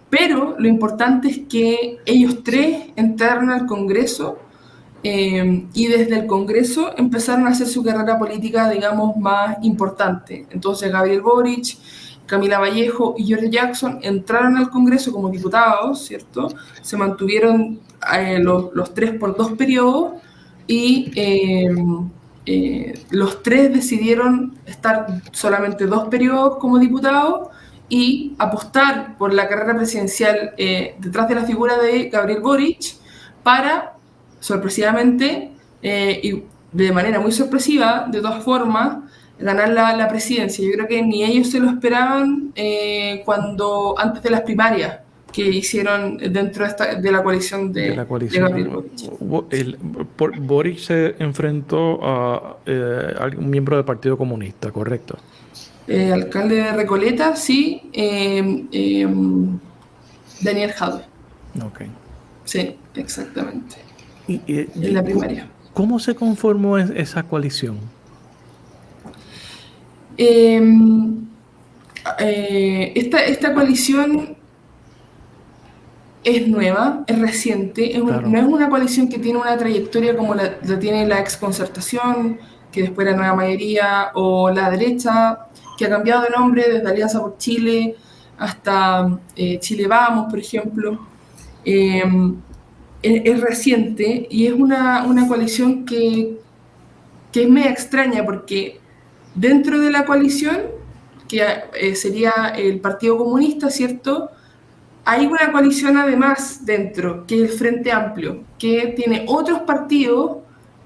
Pero lo importante es que ellos tres entraron al Congreso y desde el Congreso empezaron a hacer su carrera política, digamos, más importante. Entonces Gabriel Boric, Camila Vallejo y Giorgio Jackson entraron al Congreso como diputados, ¿cierto? Se mantuvieron los tres por 2 periodos y los tres decidieron estar solamente 2 periodos como diputados y apostar por la carrera presidencial detrás de la figura de Gabriel Boric para, sorpresivamente, y de manera muy sorpresiva, de todas formas, ganar la presidencia. Yo creo que ni ellos se lo esperaban antes de las primarias que hicieron dentro de la coalición de Gabriel Boric. Boric se enfrentó a un miembro del Partido Comunista, ¿correcto? Alcalde de Recoleta, sí, Daniel Jadwe. Okay. Sí, exactamente. En la primaria. ¿Cómo se conformó esa coalición? Esta coalición es nueva, es reciente, Claro. No es una coalición que tiene una trayectoria como la tiene la exconcertación, que después era Nueva Mayoría, o la derecha, que ha cambiado de nombre desde Alianza por Chile hasta Chile Vamos, por ejemplo. Es reciente y es una coalición que es media extraña porque dentro de la coalición, que sería el Partido Comunista, ¿cierto?, hay una coalición además dentro, que es el Frente Amplio, que tiene otros partidos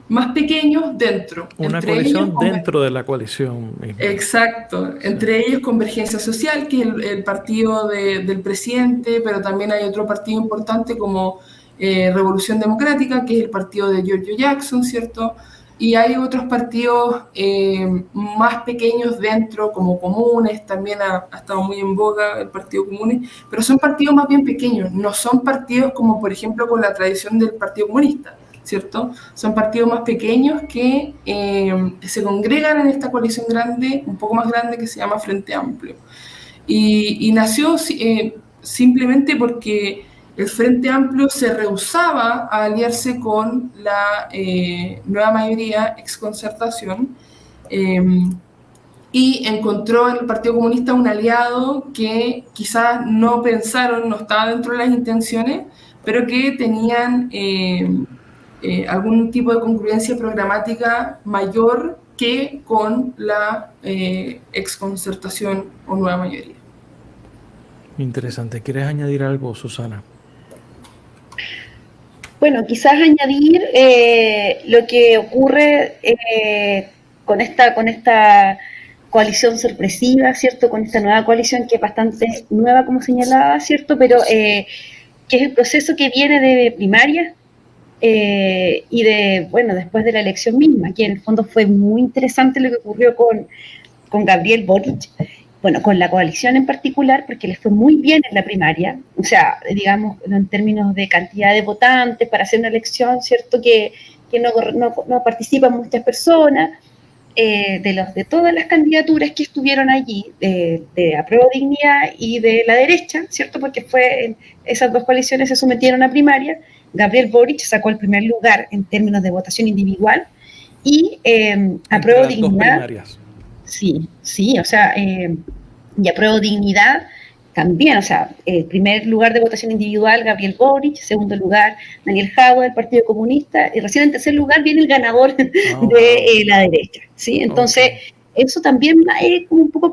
más pequeños dentro. Una coalición dentro de la coalición misma. Exacto. Entre ellos Convergencia Social, que es el partido del presidente, pero también hay otro partido importante como Revolución Democrática, que es el partido de Giorgio Jackson, ¿cierto? Y hay otros partidos más pequeños dentro, como Comunes, también ha estado muy en boga el Partido Comunes, pero son partidos más bien pequeños, no son partidos como, por ejemplo, con la tradición del Partido Comunista, ¿cierto? Son partidos más pequeños que se congregan en esta coalición grande, un poco más grande, que se llama Frente Amplio. Y nació simplemente porque el Frente Amplio se rehusaba a aliarse con la Nueva Mayoría, exconcertación, y encontró en el Partido Comunista un aliado que quizás no pensaron, no estaba dentro de las intenciones, pero que tenían algún tipo de congruencia programática mayor que con la exconcertación o Nueva Mayoría. Interesante. ¿Quieres añadir algo, Susana? Bueno, quizás añadir lo que ocurre con esta coalición sorpresiva, ¿cierto? Con esta nueva coalición que es bastante nueva, como señalaba, ¿cierto? Pero que es el proceso que viene de primaria y después de la elección misma, que en el fondo fue muy interesante lo que ocurrió con Gabriel Boric. Bueno, con la coalición en particular, porque les fue muy bien en la primaria, o sea, digamos, en términos de cantidad de votantes para hacer una elección, ¿cierto?, que no participan muchas personas, de todas las candidaturas que estuvieron allí, de Apruebo Dignidad y de la derecha, ¿cierto?, porque esas dos coaliciones se sometieron a primaria. Gabriel Boric sacó el primer lugar en términos de votación individual y Apruebo Dignidad. Sí, o sea, y Apruebo Dignidad también, o sea, primer lugar de votación individual, Gabriel Boric, segundo lugar, Daniel Jadwe del Partido Comunista, y recién en tercer lugar viene el ganador de la derecha, ¿sí? Entonces, eso también es como un poco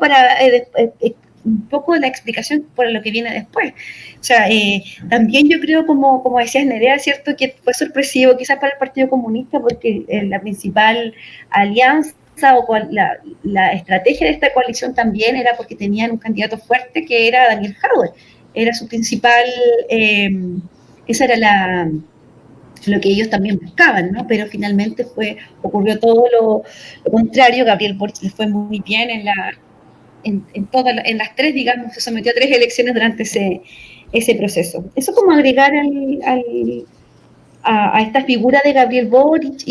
un poco de la explicación por lo que viene después. O sea, también yo creo, como decías, Nerea, ¿cierto?, que fue sorpresivo quizás para el Partido Comunista, porque la principal alianza o la estrategia de esta coalición también era porque tenían un candidato fuerte que era Daniel Jadwe. Era su principal, esa era lo que ellos también buscaban, ¿no? Pero finalmente ocurrió todo lo contrario. Gabriel Boric le fue muy bien en las tres, digamos, se sometió a 3 elecciones durante ese proceso. Eso como agregar a esta figura de Gabriel Boric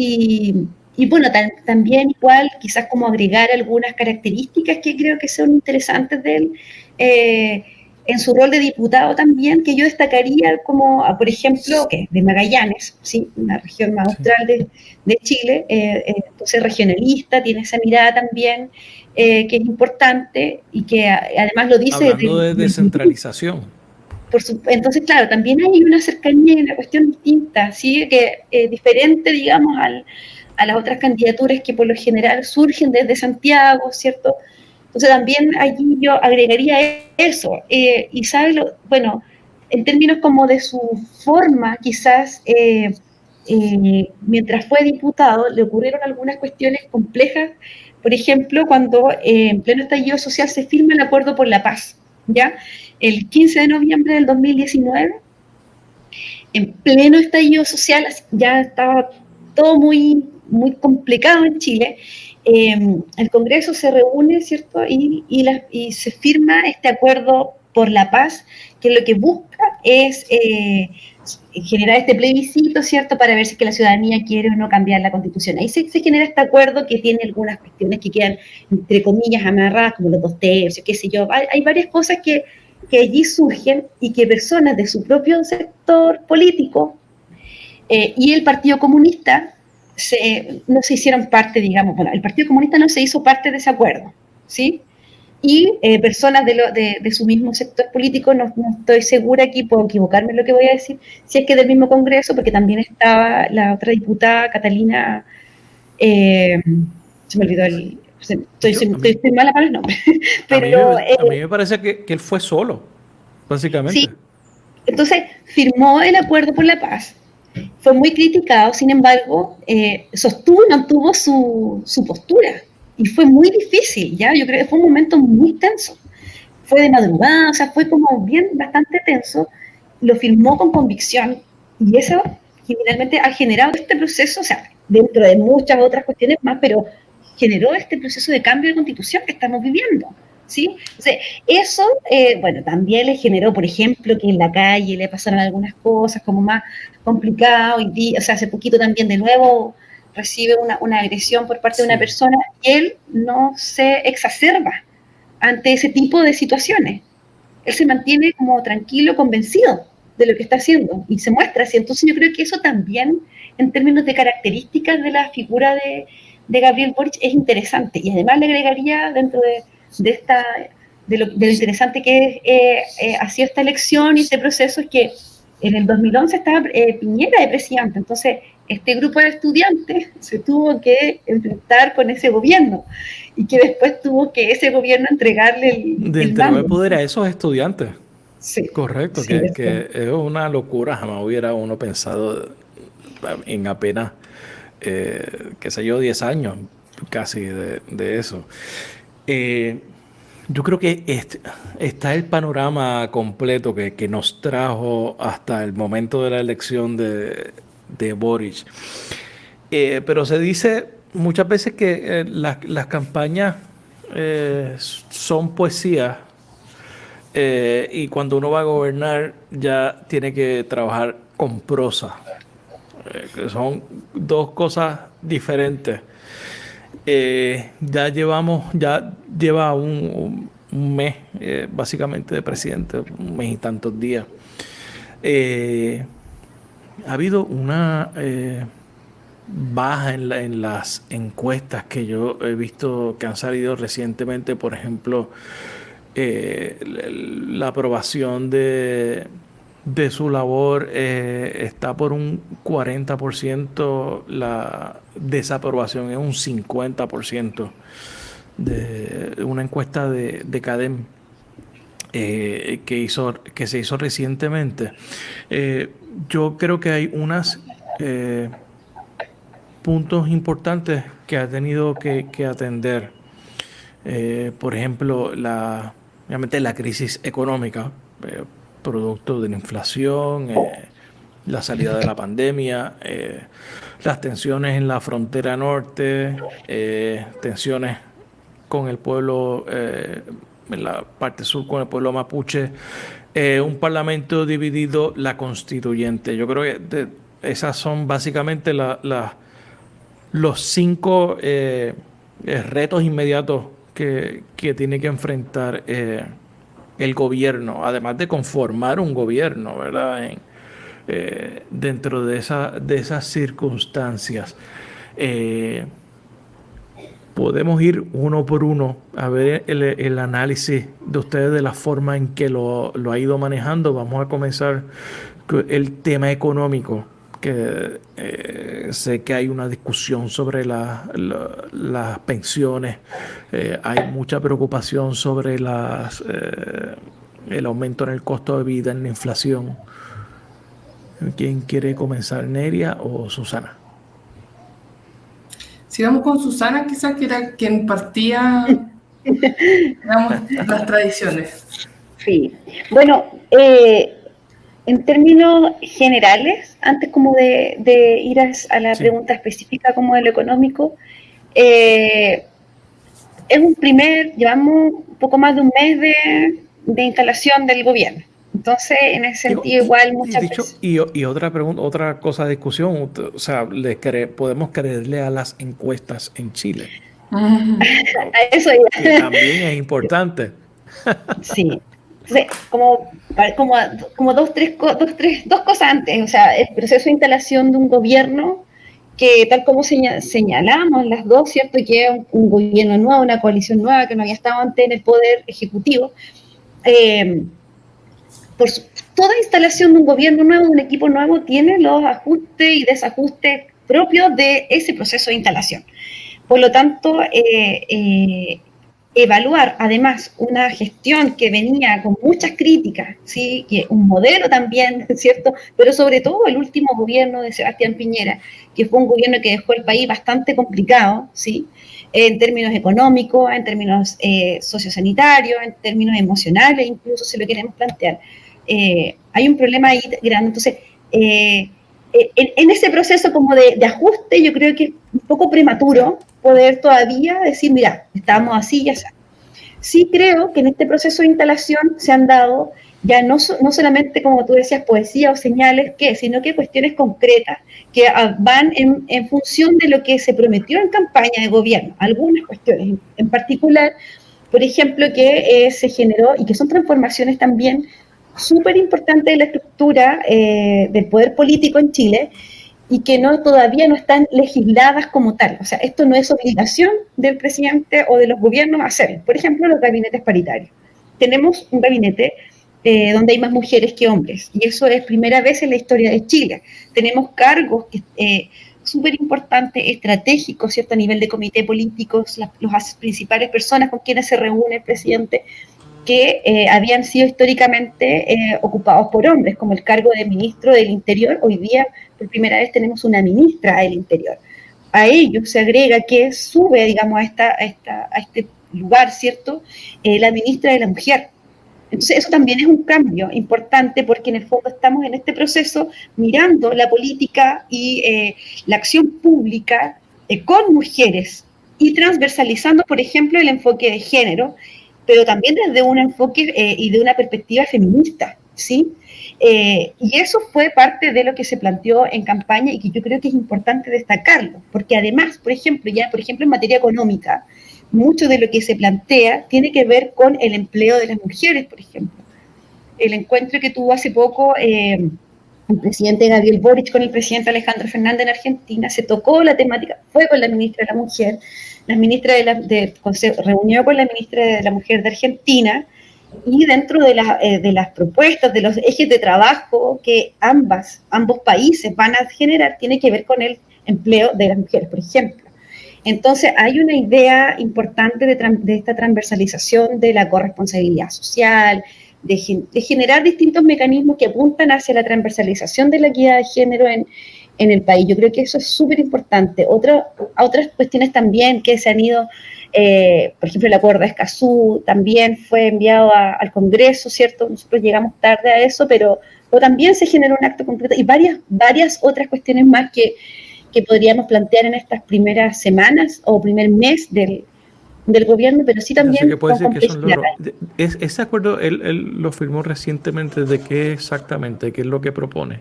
y bueno, también igual quizás como agregar algunas características que creo que son interesantes de él en su rol de diputado también, que yo destacaría como, por ejemplo, de Magallanes, ¿sí?, una región más austral de Chile, entonces regionalista, tiene esa mirada también que es importante y que además lo dice... Hablando de descentralización. Entonces, claro, también hay una cercanía y una cuestión distinta, ¿sí?, que es diferente, digamos, a las otras candidaturas que por lo general surgen desde Santiago, ¿cierto? Entonces también allí yo agregaría eso. Y sabe, bueno, en términos como de su forma, quizás mientras fue diputado le ocurrieron algunas cuestiones complejas. Por ejemplo, cuando en pleno estallido social se firma el Acuerdo por la Paz, ¿ya? El 15 de noviembre del 2019, en pleno estallido social, ya estaba todo muy, muy complicado en Chile. El Congreso se reúne, ¿cierto? Y se firma este acuerdo por la paz, que lo que busca es generar este plebiscito, ¿cierto? Para ver si es que la ciudadanía quiere o no cambiar la Constitución. Ahí se genera este acuerdo que tiene algunas cuestiones que quedan, entre comillas, amarradas, como los 2/3, qué sé yo. Hay varias cosas que allí surgen y que personas de su propio sector político y el Partido Comunista no se hicieron parte, digamos, bueno, el Partido Comunista no se hizo parte de ese acuerdo, ¿sí? Y personas de su mismo sector político, no estoy segura aquí, puedo equivocarme en lo que voy a decir, si es que del mismo Congreso, porque también estaba la otra diputada, Catalina, se me olvidó estoy mala para el nombre, pero... a mí me parece que él fue solo, básicamente. Sí, entonces firmó el Acuerdo por la Paz, fue muy criticado, sin embargo, sostuvo y mantuvo su postura. Y fue muy difícil, ¿ya? Yo creo que fue un momento muy tenso. Fue de madrugada, o sea, fue como bien bastante tenso. Lo firmó con convicción y eso generalmente ha generado este proceso, o sea, dentro de muchas otras cuestiones más, pero generó este proceso de cambio de constitución que estamos viviendo. ¿Sí? O sea, eso, bueno, también le generó, por ejemplo, que en la calle le pasaron algunas cosas como más complicadas. O sea, hace poquito también de nuevo recibe una agresión por parte de una persona y él no se exacerba ante ese tipo de situaciones. Él se mantiene como tranquilo, convencido de lo que está haciendo y se muestra así. Entonces yo creo que eso también, en términos de características de la figura de Gabriel Boric, es interesante. Y además le agregaría dentro de lo interesante que ha sido esta elección y este proceso, es que en el 2011 estaba Piñera de presidente, entonces este grupo de estudiantes se tuvo que enfrentar con ese gobierno y que después tuvo que ese gobierno entregarle el mando. El poder a esos estudiantes. Sí. Correcto, sí, que es una locura, jamás hubiera uno pensado en apenas, qué sé yo, 10 años casi de eso. Yo creo que está el panorama completo que nos trajo hasta el momento de la elección de Boric. Pero se dice muchas veces que las campañas son poesía y cuando uno va a gobernar ya tiene que trabajar con prosa, que son dos cosas diferentes. Ya lleva un mes básicamente de presidente, un mes y tantos días. Ha habido una baja en las encuestas que yo he visto que han salido recientemente. Por ejemplo, la aprobación de su labor está por un 40%, la desaprobación es un 50%, de una encuesta de CADEM que se hizo recientemente. Yo creo que hay unos puntos importantes que ha tenido que atender. Por ejemplo, obviamente la crisis económica, producto de la inflación, la salida de la pandemia, las tensiones en la frontera norte, tensiones con el pueblo, en la parte sur con el pueblo mapuche, un parlamento dividido, la constituyente. Yo creo que esas son básicamente los 5 retos inmediatos que tiene que enfrentar el gobierno, además de conformar un gobierno, ¿verdad? Dentro de esas circunstancias. Podemos ir uno por uno a ver el análisis de ustedes de la forma en que lo ha ido manejando. Vamos a comenzar con el tema económico, que sé que hay una discusión sobre las pensiones, hay mucha preocupación sobre el aumento en el costo de vida, en la inflación. ¿Quién quiere comenzar, Neria o Susana? Sigamos con Susana, quizás que era quien partía, digamos, las tradiciones. Sí. Bueno, en términos generales, antes como de ir a la pregunta específica como de lo económico, es llevamos un poco más de un mes de instalación del gobierno. Entonces, en ese sentido, igual muchas veces. Y otra pregunta, otra cosa de discusión, o sea, podemos creerle a las encuestas en Chile. A eso iba. Que también es importante. Sí. Entonces, como dos cosas antes, o sea, el proceso de instalación de un gobierno que tal como señalamos las dos, ¿cierto? Que es un gobierno nuevo, una coalición nueva que no había estado antes en el poder ejecutivo. Toda instalación de un gobierno nuevo, de un equipo nuevo, tiene los ajustes y desajustes propios de ese proceso de instalación. Por lo tanto, evaluar además una gestión que venía con muchas críticas, ¿sí? Que un modelo también, ¿cierto? Pero sobre todo el último gobierno de Sebastián Piñera, que fue un gobierno que dejó el país bastante complicado, ¿sí? En términos económicos, en términos sociosanitarios, en términos emocionales, incluso si lo queremos plantear. Hay un problema ahí grande. Entonces, en ese proceso como de ajuste, yo creo que es un poco prematuro poder todavía decir, mira, estamos así y ya está. Sí creo que en este proceso de instalación se han dado ya no solamente, como tú decías, poesía o señales, sino que cuestiones concretas que van en función de lo que se prometió en campaña de gobierno. Algunas cuestiones en particular, por ejemplo, que se generó y que son transformaciones también súper importantes de la estructura del poder político en Chile y que todavía no están legisladas como tal. O sea, esto no es obligación del presidente o de los gobiernos hacerlo. Por ejemplo, los gabinetes paritarios. Tenemos un gabinete donde hay más mujeres que hombres y eso es primera vez en la historia de Chile. Tenemos cargos súper importantes, estratégicos, ¿cierto? A nivel de comité políticos, las principales personas con quienes se reúne el presidente, que habían sido históricamente ocupados por hombres, como el cargo de ministro del Interior. Hoy día, por primera vez, tenemos una ministra del Interior. A ello se agrega que sube, digamos, a este lugar, ¿cierto?, la ministra de la Mujer. Entonces, eso también es un cambio importante porque en el fondo estamos en este proceso mirando la política y la acción pública con mujeres y transversalizando, por ejemplo, el enfoque de género, pero también desde un enfoque y de una perspectiva feminista, ¿sí? Y eso fue parte de lo que se planteó en campaña y que yo creo que es importante destacarlo, porque además, por ejemplo, en materia económica, mucho de lo que se plantea tiene que ver con el empleo de las mujeres, por ejemplo. El encuentro que tuvo hace poco el presidente Gabriel Boric con el presidente Alejandro Fernández en Argentina, se tocó la temática, fue con la ministra de la Mujer, la ministra se reunió con la ministra de la Mujer de Argentina, y dentro de las propuestas, de los ejes de trabajo que ambos países van a generar, tiene que ver con el empleo de las mujeres, por ejemplo. Entonces, hay una idea importante de esta transversalización de la corresponsabilidad social, de generar distintos mecanismos que apuntan hacia la transversalización de la equidad de género en el país. Yo creo que eso es súper importante. Otras cuestiones también que se han ido, por ejemplo, el acuerdo de Escazú también fue enviado al Congreso, ¿cierto? Nosotros llegamos tarde a eso, pero también se generó un acto concreto y varias otras cuestiones más que podríamos plantear en estas primeras semanas o primer mes del gobierno, pero sí también que puede decir que son logros. Ese acuerdo él lo firmó recientemente. ¿De qué exactamente? ¿Qué es lo que propone?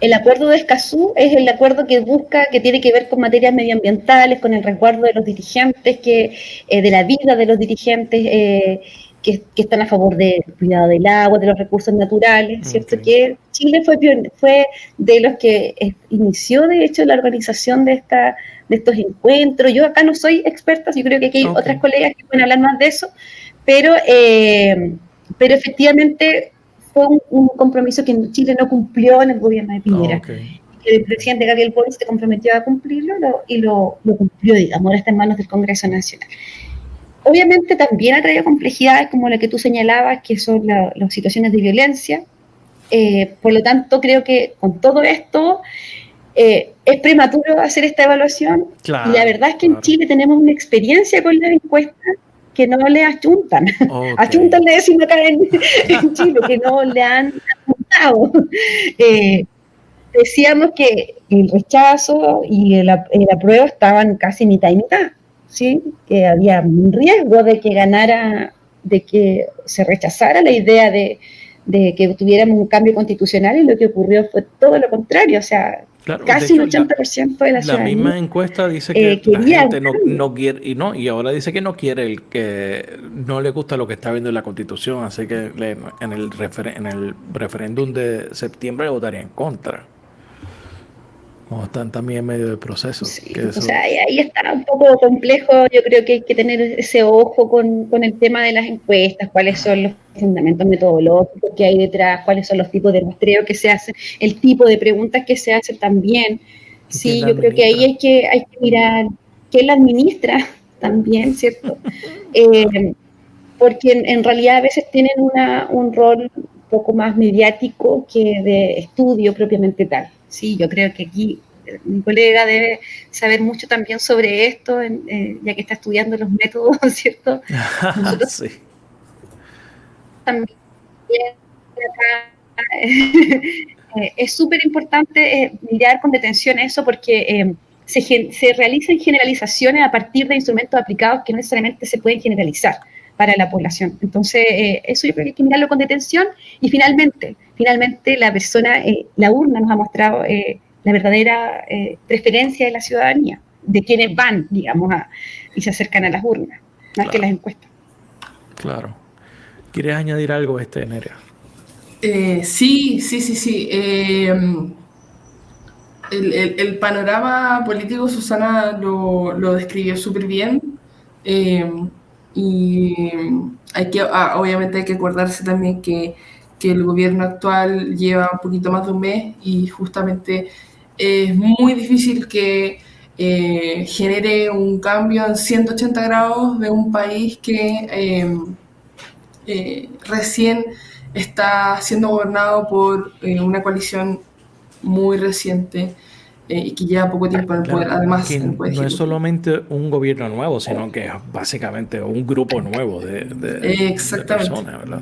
El acuerdo de Escazú es el acuerdo que tiene que ver con materias medioambientales, con el resguardo de los dirigentes, de la vida de los dirigentes que están a favor del cuidado del agua, de los recursos naturales, ¿cierto? Okay. Que Chile fue de los que inició, de hecho, la organización de estos encuentros. Yo acá no soy experta, yo creo que aquí hay otras colegas que pueden hablar más de eso, pero efectivamente fue un compromiso que Chile no cumplió en el gobierno de Piñera. Okay. El presidente Gabriel Boric se comprometió a cumplirlo y lo cumplió, digamos, ahora está en manos del Congreso Nacional. Obviamente también ha traído complejidades como la que tú señalabas, que son las situaciones de violencia. Por lo tanto, creo que con todo esto es prematuro hacer esta evaluación. Claro, y la verdad es que en Chile tenemos una experiencia con las encuestas que no le achuntan. Okay. Achuntan, le decimos acá en Chile, que no le han apuntado. Decíamos que el rechazo y el apruebo estaban casi mitad y mitad, ¿sí? Que había un riesgo de que ganara, de que se rechazara la idea de que tuviéramos un cambio constitucional, y lo que ocurrió fue todo lo contrario, o sea, claro, casi de hecho, un 80% de la ciudadanía. La misma encuesta dice que la gente no quiere, y ahora dice que no quiere, que no le gusta lo que está viendo en la Constitución, así que en el referéndum de septiembre votaría en contra. O están también en medio del proceso. Sí, o sea, ahí está un poco complejo. Yo creo que hay que tener ese ojo con el tema de las encuestas, cuáles son los fundamentos metodológicos que hay detrás, cuáles son los tipos de muestreo que se hacen, el tipo de preguntas que se hacen también. Sí, yo creo que ahí hay que mirar quién la administra también, ¿cierto? Porque en realidad a veces tienen un rol un poco más mediático que de estudio propiamente tal. Sí, yo creo que aquí mi colega debe saber mucho también sobre esto, ya que está estudiando los métodos, ¿cierto? Nosotros sí. también es súper importante mirar con detención eso, porque se realizan generalizaciones a partir de instrumentos aplicados que no necesariamente se pueden generalizar para la población. Entonces, eso yo creo que hay que mirarlo con detención. Y finalmente la persona, la urna nos ha mostrado la verdadera preferencia de la ciudadanía, de quienes van, digamos, y se acercan a las urnas, más que las encuestas. Claro. ¿Quieres añadir algo Nerea? Sí. El panorama político, Susana lo describió súper bien. Y obviamente hay que acordarse también que el gobierno actual lleva un poquito más de un mes, y justamente es muy difícil que genere un cambio en 180 grados de un país que recién está siendo gobernado por una coalición muy reciente y que lleva poco tiempo en el poder. Además, que no es solamente un gobierno nuevo, sino que es básicamente un grupo nuevo de personas, ¿verdad?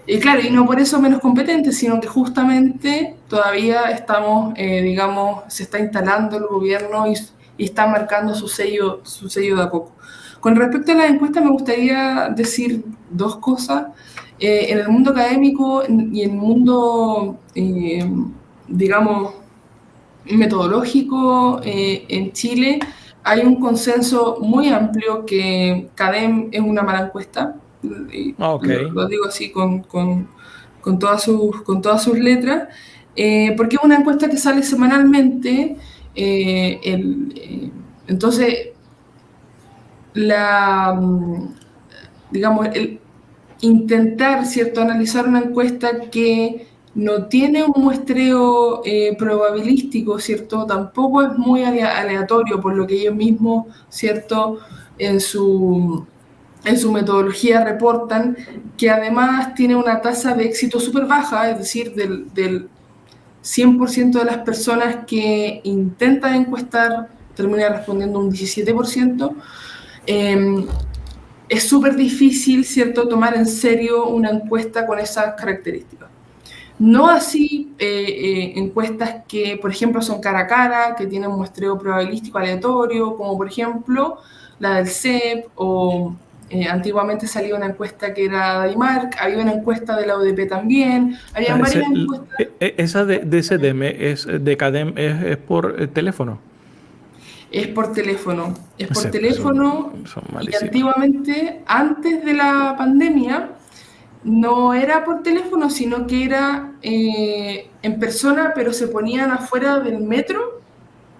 Y claro, y no por eso menos competentes, sino que justamente todavía estamos, digamos, se está instalando el gobierno y está marcando su sello de a poco. Con respecto a las encuestas, me gustaría decir dos cosas. En el mundo académico y en el mundo, digamos, metodológico, en Chile hay un consenso muy amplio que CADEM es una mala encuesta. Lo digo así con todas sus letras, porque es una encuesta que sale semanalmente. Entonces, digamos, el intentar, ¿cierto?, analizar una encuesta que no tiene un muestreo probabilístico, ¿cierto?, tampoco es muy aleatorio, por lo que ellos mismos, ¿cierto?, en su metodología reportan, que además tiene una tasa de éxito súper baja, es decir, del 100% de las personas que intentan encuestar termina respondiendo un 17%. Es súper difícil, ¿cierto?, tomar en serio una encuesta con esas características. No así encuestas que, por ejemplo, son cara a cara, que tienen muestreo probabilístico aleatorio, como por ejemplo la del CEP, o antiguamente salía una encuesta que era de IMARC, había una encuesta de la UDP también, había varias encuestas. Esa de CDM, de CADEM, es por teléfono. Es por teléfono. Son y antiguamente, antes de la pandemia, no era por teléfono, sino que era en persona, pero se ponían afuera del metro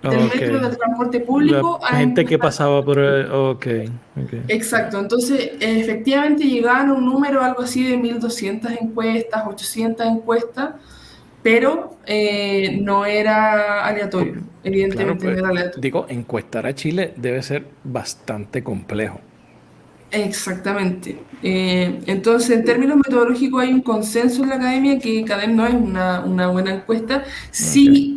del Ok. metro, del transporte La público a gente que encuestas. pasaba por... Ok, ok. Exacto, entonces efectivamente llegaban a un número algo así de 1.200 encuestas, 800 encuestas, pero no era aleatorio, Claro, evidentemente no pues era aleatorio. digo, encuestar a Chile debe ser bastante complejo. Exactamente. Entonces, en términos metodológicos hay un consenso en la academia que CADEM no es una buena encuesta. Ok, Sí,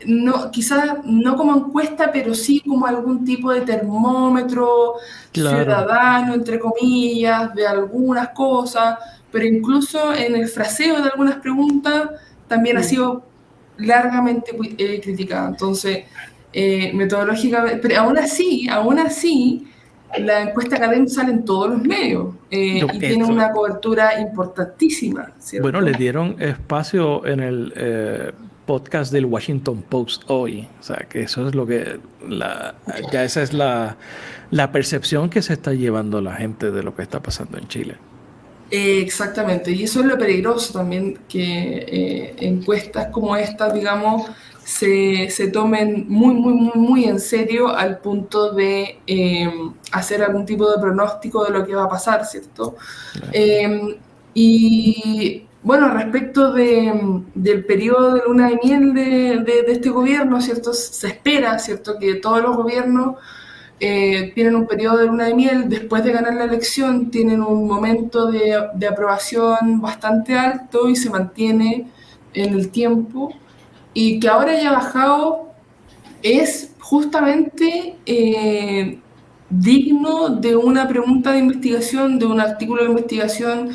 no, quizás no como encuesta, pero sí como algún tipo de termómetro claro. ciudadano, entre comillas, de algunas cosas, pero incluso en el fraseo de algunas preguntas también ha sido largamente criticada. Entonces, metodológicamente, pero aún así, la encuesta académica sale en todos los medios y tiene Eso, una cobertura importantísima, bueno, le ¿cierto? dieron espacio en el podcast del Washington Post hoy. O sea, que eso es lo que... ya esa es la percepción que se está llevando la gente de lo que está pasando en Chile. Exactamente, y eso es lo peligroso también, que encuestas como estas, digamos, se tomen muy en serio al punto de hacer algún tipo de pronóstico de lo que va a pasar, ¿cierto? Y bueno, respecto del periodo de luna de miel de este gobierno, ¿cierto? Se espera, ¿cierto?, que todos los gobiernos tienen un periodo de luna de miel, después de ganar la elección tienen un momento de aprobación bastante alto y se mantiene en el tiempo, y que ahora haya bajado es justamente digno de una pregunta de investigación, de un artículo de investigación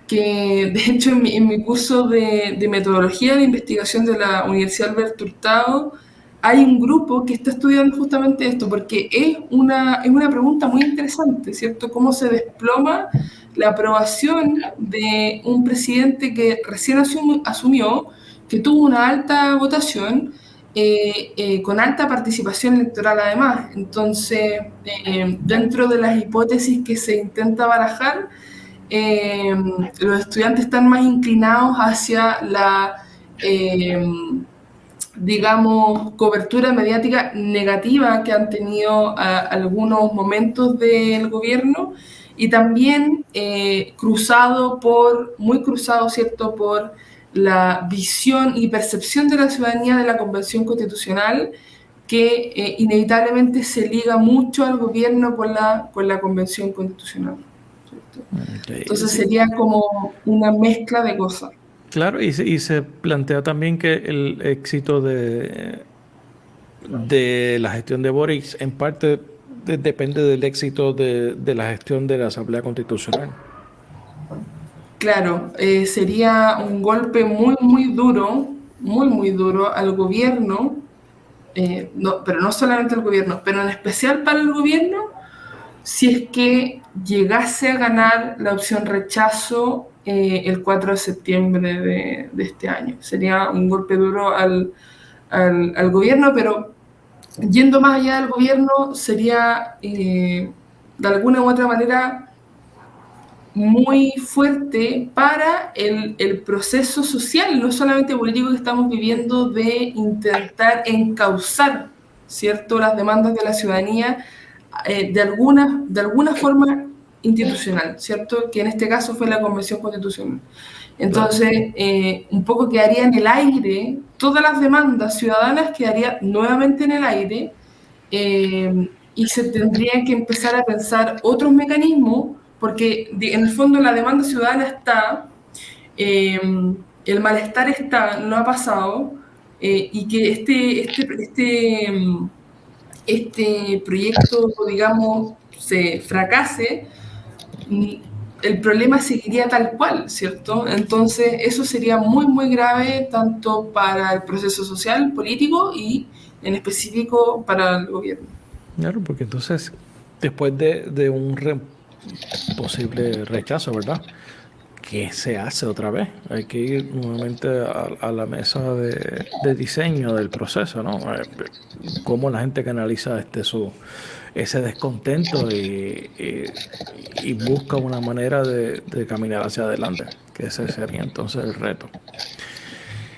que de hecho en mi curso de metodología de investigación de la Universidad Alberto Hurtado hay un grupo que está estudiando justamente esto, porque es una pregunta muy interesante, ¿cierto? Cómo se desploma la aprobación de un presidente que recién asumió, que tuvo una alta votación, con alta participación electoral además. Entonces, dentro de las hipótesis que se intenta barajar, eh, los estudiantes están más inclinados hacia la, digamos, cobertura mediática negativa que han tenido algunos momentos del gobierno, y también muy cruzado, ¿cierto?, por la visión y percepción de la ciudadanía de la Convención Constitucional, que inevitablemente se liga mucho al gobierno con la Convención Constitucional, ¿cierto? Ok, Entonces sí. sería como una mezcla de cosas. Claro, y se plantea también que el éxito de la gestión de Boric en parte depende del éxito de la gestión de la Asamblea Constitucional. Claro, sería un golpe muy duro al gobierno, pero no solamente al gobierno, pero en especial para el gobierno, si es que llegase a ganar la opción rechazo el 4 de septiembre de este año. Sería un golpe duro al gobierno, pero yendo más allá del gobierno, sería de alguna u otra manera muy fuerte para el proceso social, no solamente político, que estamos viviendo, de intentar encauzar, ¿cierto?, las demandas de la ciudadanía de alguna forma institucional, ¿cierto?, que en este caso fue la Convención Constitucional. Claro. Entonces, un poco quedaría en el aire, todas las demandas ciudadanas quedarían nuevamente en el aire, y se tendrían que empezar a pensar otros mecanismos, porque en el fondo la demanda ciudadana está, eh, el malestar está, no ha pasado, y que este proyecto, digamos, se fracase, mm, el problema seguiría tal cual, ¿cierto? Entonces, eso sería muy grave tanto para el proceso social, político y en específico para el gobierno. Claro, porque entonces, después de un posible rechazo, ¿verdad? ¿Qué se hace otra vez? Hay que ir nuevamente a la mesa de diseño del proceso, ¿no? Cómo la gente canaliza ese descontento y busca una manera de caminar hacia adelante, que ese sería entonces el reto.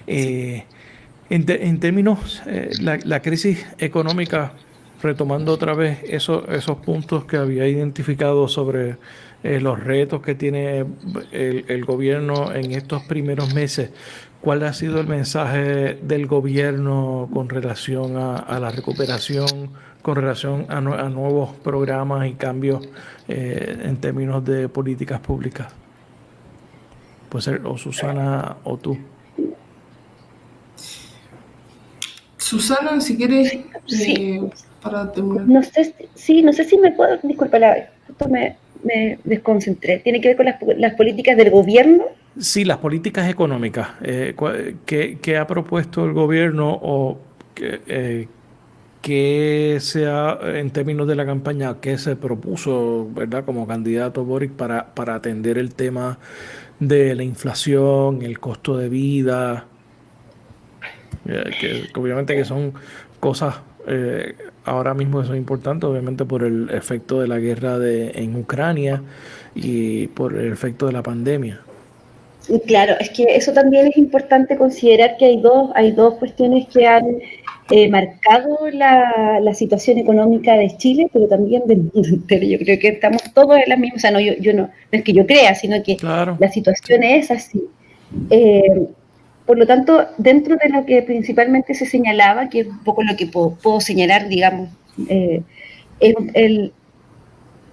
Eh, En términos, la crisis económica, retomando otra vez esos puntos que había identificado sobre los retos que tiene el gobierno en estos primeros meses, ¿cuál ha sido el mensaje del gobierno con relación a la recuperación, con relación a nuevos programas y cambios en términos de políticas públicas? Puede ser o Susana o tú. Susana, si quieres, Sí, para terminar. no sé si me puedo, disculpa, justo me desconcentré. ¿Tiene que ver con las políticas del gobierno? Sí, las políticas económicas. ¿Qué ha propuesto el gobierno o qué sea en términos de la campaña, qué se propuso, ¿verdad? Como candidato Boric para atender el tema de la inflación, el costo de vida, que obviamente que son cosas ahora mismo que son importantes, obviamente por el efecto de la guerra en Ucrania y por el efecto de la pandemia. Claro, es que eso también es importante considerar que hay dos cuestiones que han marcado la situación económica de Chile, pero también del mundo entero. Yo creo que estamos todos en la misma, o sea, yo no es que yo crea, sino que Claro, la sí, situación es así. Eh, por lo tanto, dentro de lo que principalmente se señalaba, que es un poco lo que puedo señalar, digamos, es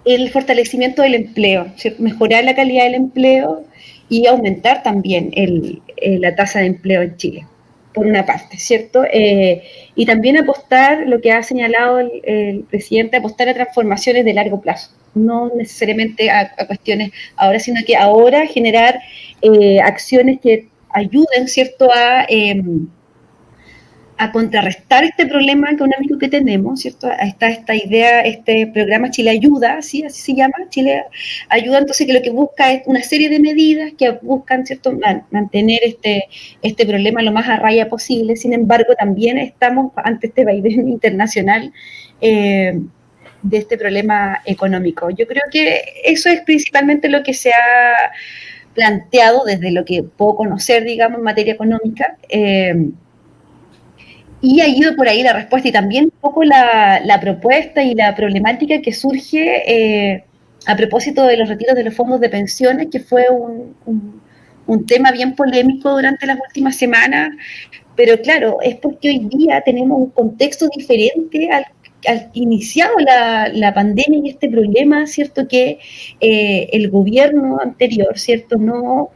el fortalecimiento del empleo, ¿cierto? Mejorar la calidad del empleo y aumentar también la tasa de empleo en Chile, por una parte, ¿cierto? Y también apostar, lo que ha señalado el presidente, apostar a transformaciones de largo plazo, no necesariamente a cuestiones ahora, sino que ahora generar acciones que ayuden, ¿cierto?, a contrarrestar este problema económico que tenemos, ¿cierto? Está esta idea, este programa Chile Ayuda, ¿sí? Así se llama, Chile Ayuda, entonces que lo que busca es una serie de medidas que buscan, ¿cierto?, mantener este problema lo más a raya posible. Sin embargo, también estamos ante este vaivén internacional de este problema económico. Yo creo que eso es principalmente lo que se ha planteado desde lo que puedo conocer, digamos, en materia económica. Y ha ido por ahí la respuesta y también un poco la propuesta y la problemática que surge a propósito de los retiros de los fondos de pensiones, que fue un tema bien polémico durante las últimas semanas, pero claro, es porque hoy día tenemos un contexto diferente al iniciado la pandemia y este problema, ¿cierto? Que el gobierno anterior, ¿cierto? No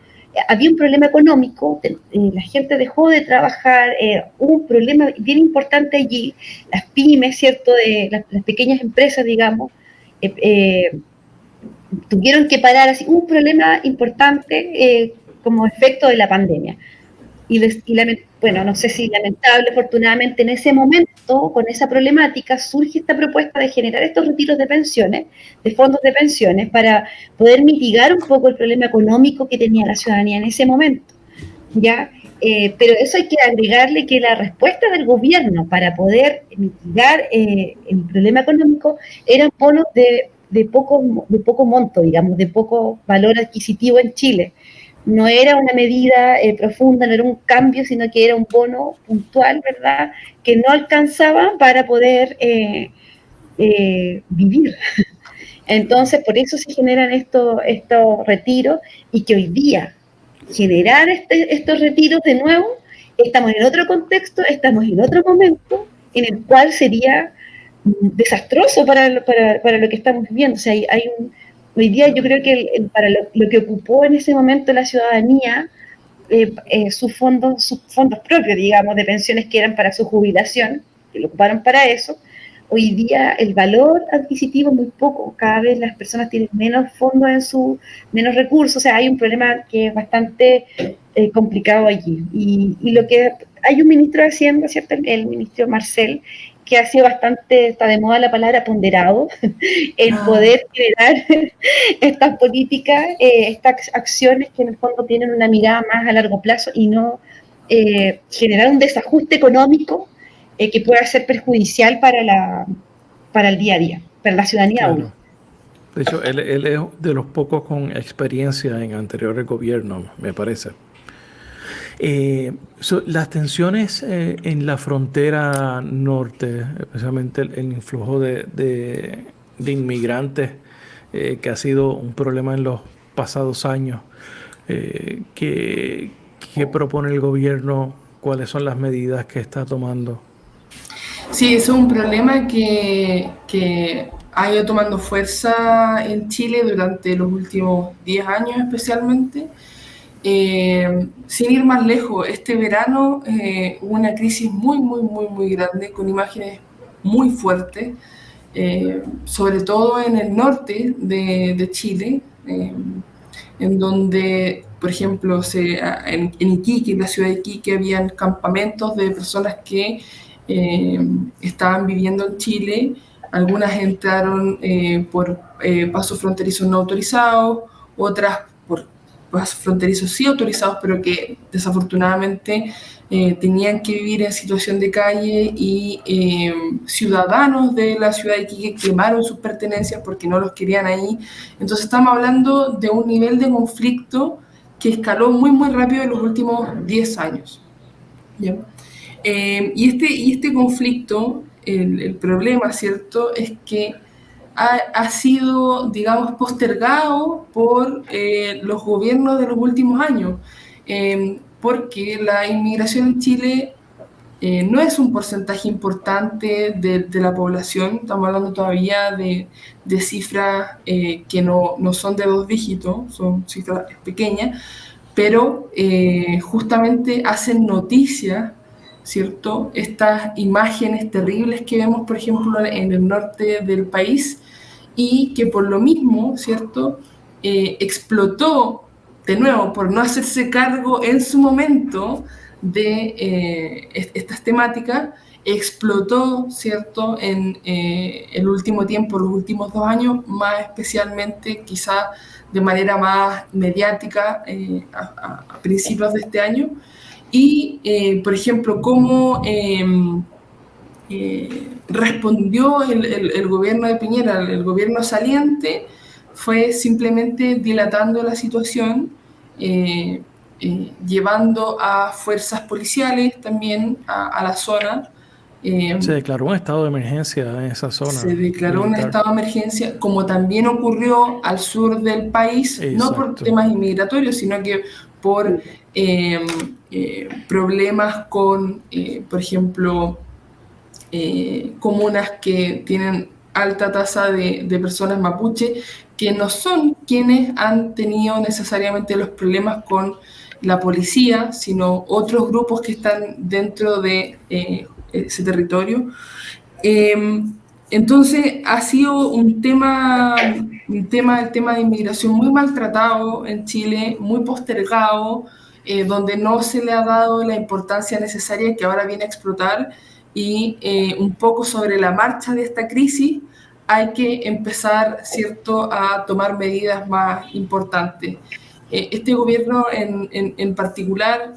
había un problema económico, la gente dejó de trabajar, hubo un problema bien importante allí, las pymes, ¿cierto? De las pequeñas empresas, digamos, eh, eh, tuvieron que parar, así, un problema importante como efecto de la pandemia. Bueno, no sé si lamentable, afortunadamente en ese momento, con esa problemática, surge esta propuesta de generar estos retiros de pensiones, de fondos de pensiones, para poder mitigar un poco el problema económico que tenía la ciudadanía en ese momento, ¿ya? Pero eso hay que agregarle que la respuesta del gobierno para poder mitigar el problema económico eran bonos de poco monto, digamos, de poco valor adquisitivo en Chile. No era una medida profunda, no era un cambio, sino que era un bono puntual, ¿verdad?, que no alcanzaba para poder vivir. Entonces, por eso se generan estos retiros y que hoy día generar estos retiros de nuevo, estamos en otro contexto, estamos en otro momento en el cual sería desastroso para lo que estamos viviendo. O sea, hoy día yo creo que para lo que ocupó en ese momento la ciudadanía, sus fondos propios, digamos, de pensiones que eran para su jubilación, que lo ocuparon para eso, hoy día el valor adquisitivo es muy poco, cada vez las personas tienen menos fondos menos recursos, o sea, hay un problema que es bastante complicado allí. Y lo que hay un ministro de Hacienda, ¿cierto? El ministro Marcel, que ha sido bastante, está de moda la palabra ponderado, en poder generar estas políticas, estas acciones que en el fondo tienen una mirada más a largo plazo y no generar un desajuste económico que pueda ser perjudicial para el día a día, para la ciudadanía aún. Claro. De hecho, él es de los pocos con experiencia en anteriores gobiernos, me parece. Las tensiones en la frontera norte, especialmente el influjo de inmigrantes, que ha sido un problema en los pasados años, ¿qué propone el gobierno? ¿Cuáles son las medidas que está tomando? Sí, eso es un problema que ha ido tomando fuerza en Chile durante los últimos 10 años especialmente. Sin ir más lejos, este verano hubo una crisis muy grande con imágenes muy fuertes, sobre todo en el norte de Chile, en donde, por ejemplo, en Iquique, en la ciudad de Iquique, habían campamentos de personas que estaban viviendo en Chile. Algunas entraron por pasos fronterizos no autorizados, otras por pasos fronterizos sí autorizados, pero que desafortunadamente tenían que vivir en situación de calle, y ciudadanos de la ciudad de Iquique quemaron sus pertenencias porque no los querían ahí. Entonces estamos hablando de un nivel de conflicto que escaló muy rápido en los últimos 10 años. ¿Ya? Y este conflicto, el problema, ¿cierto?, es que ha sido, digamos, postergado por los gobiernos de los últimos años, porque la inmigración en Chile no es un porcentaje importante de la población. Estamos hablando todavía de cifras que no son de 2 dígitos, son cifras pequeñas, pero justamente hacen noticia, ¿cierto?, estas imágenes terribles que vemos, por ejemplo, en el norte del país, y que por lo mismo, ¿cierto?, explotó de nuevo por no hacerse cargo en su momento de estas temáticas, explotó, ¿cierto?, en el último tiempo, los últimos 2 años, más especialmente quizá de manera más mediática a principios de este año. Y, por ejemplo, cómo respondió el gobierno de Piñera, el gobierno saliente, fue simplemente dilatando la situación, llevando a fuerzas policiales también a la zona. Se declaró un estado de emergencia en esa zona. Se declaró militar. un estado de emergencia, como también ocurrió al sur del país. Exacto. No por temas inmigratorios, sino que por problemas con, por ejemplo, comunas que tienen alta tasa de personas mapuche, que no son quienes han tenido necesariamente los problemas con la policía, sino otros grupos que están dentro de ese territorio. Entonces ha sido el tema de inmigración muy maltratado en Chile, muy postergado, donde no se le ha dado la importancia necesaria que ahora viene a explotar. Y un poco sobre la marcha de esta crisis hay que empezar, ¿cierto?, a tomar medidas más importantes. Este gobierno en particular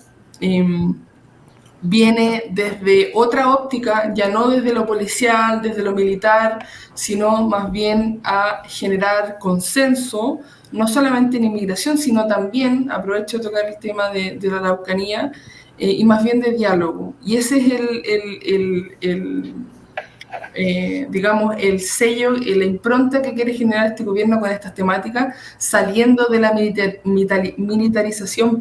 viene desde otra óptica, ya no desde lo policial, desde lo militar, sino más bien a generar consenso, no solamente en inmigración, sino también, aprovecho de tocar el tema de la Araucanía, y más bien de diálogo. Y ese es digamos, el sello, la impronta que quiere generar este gobierno con estas temáticas, saliendo de la militarización,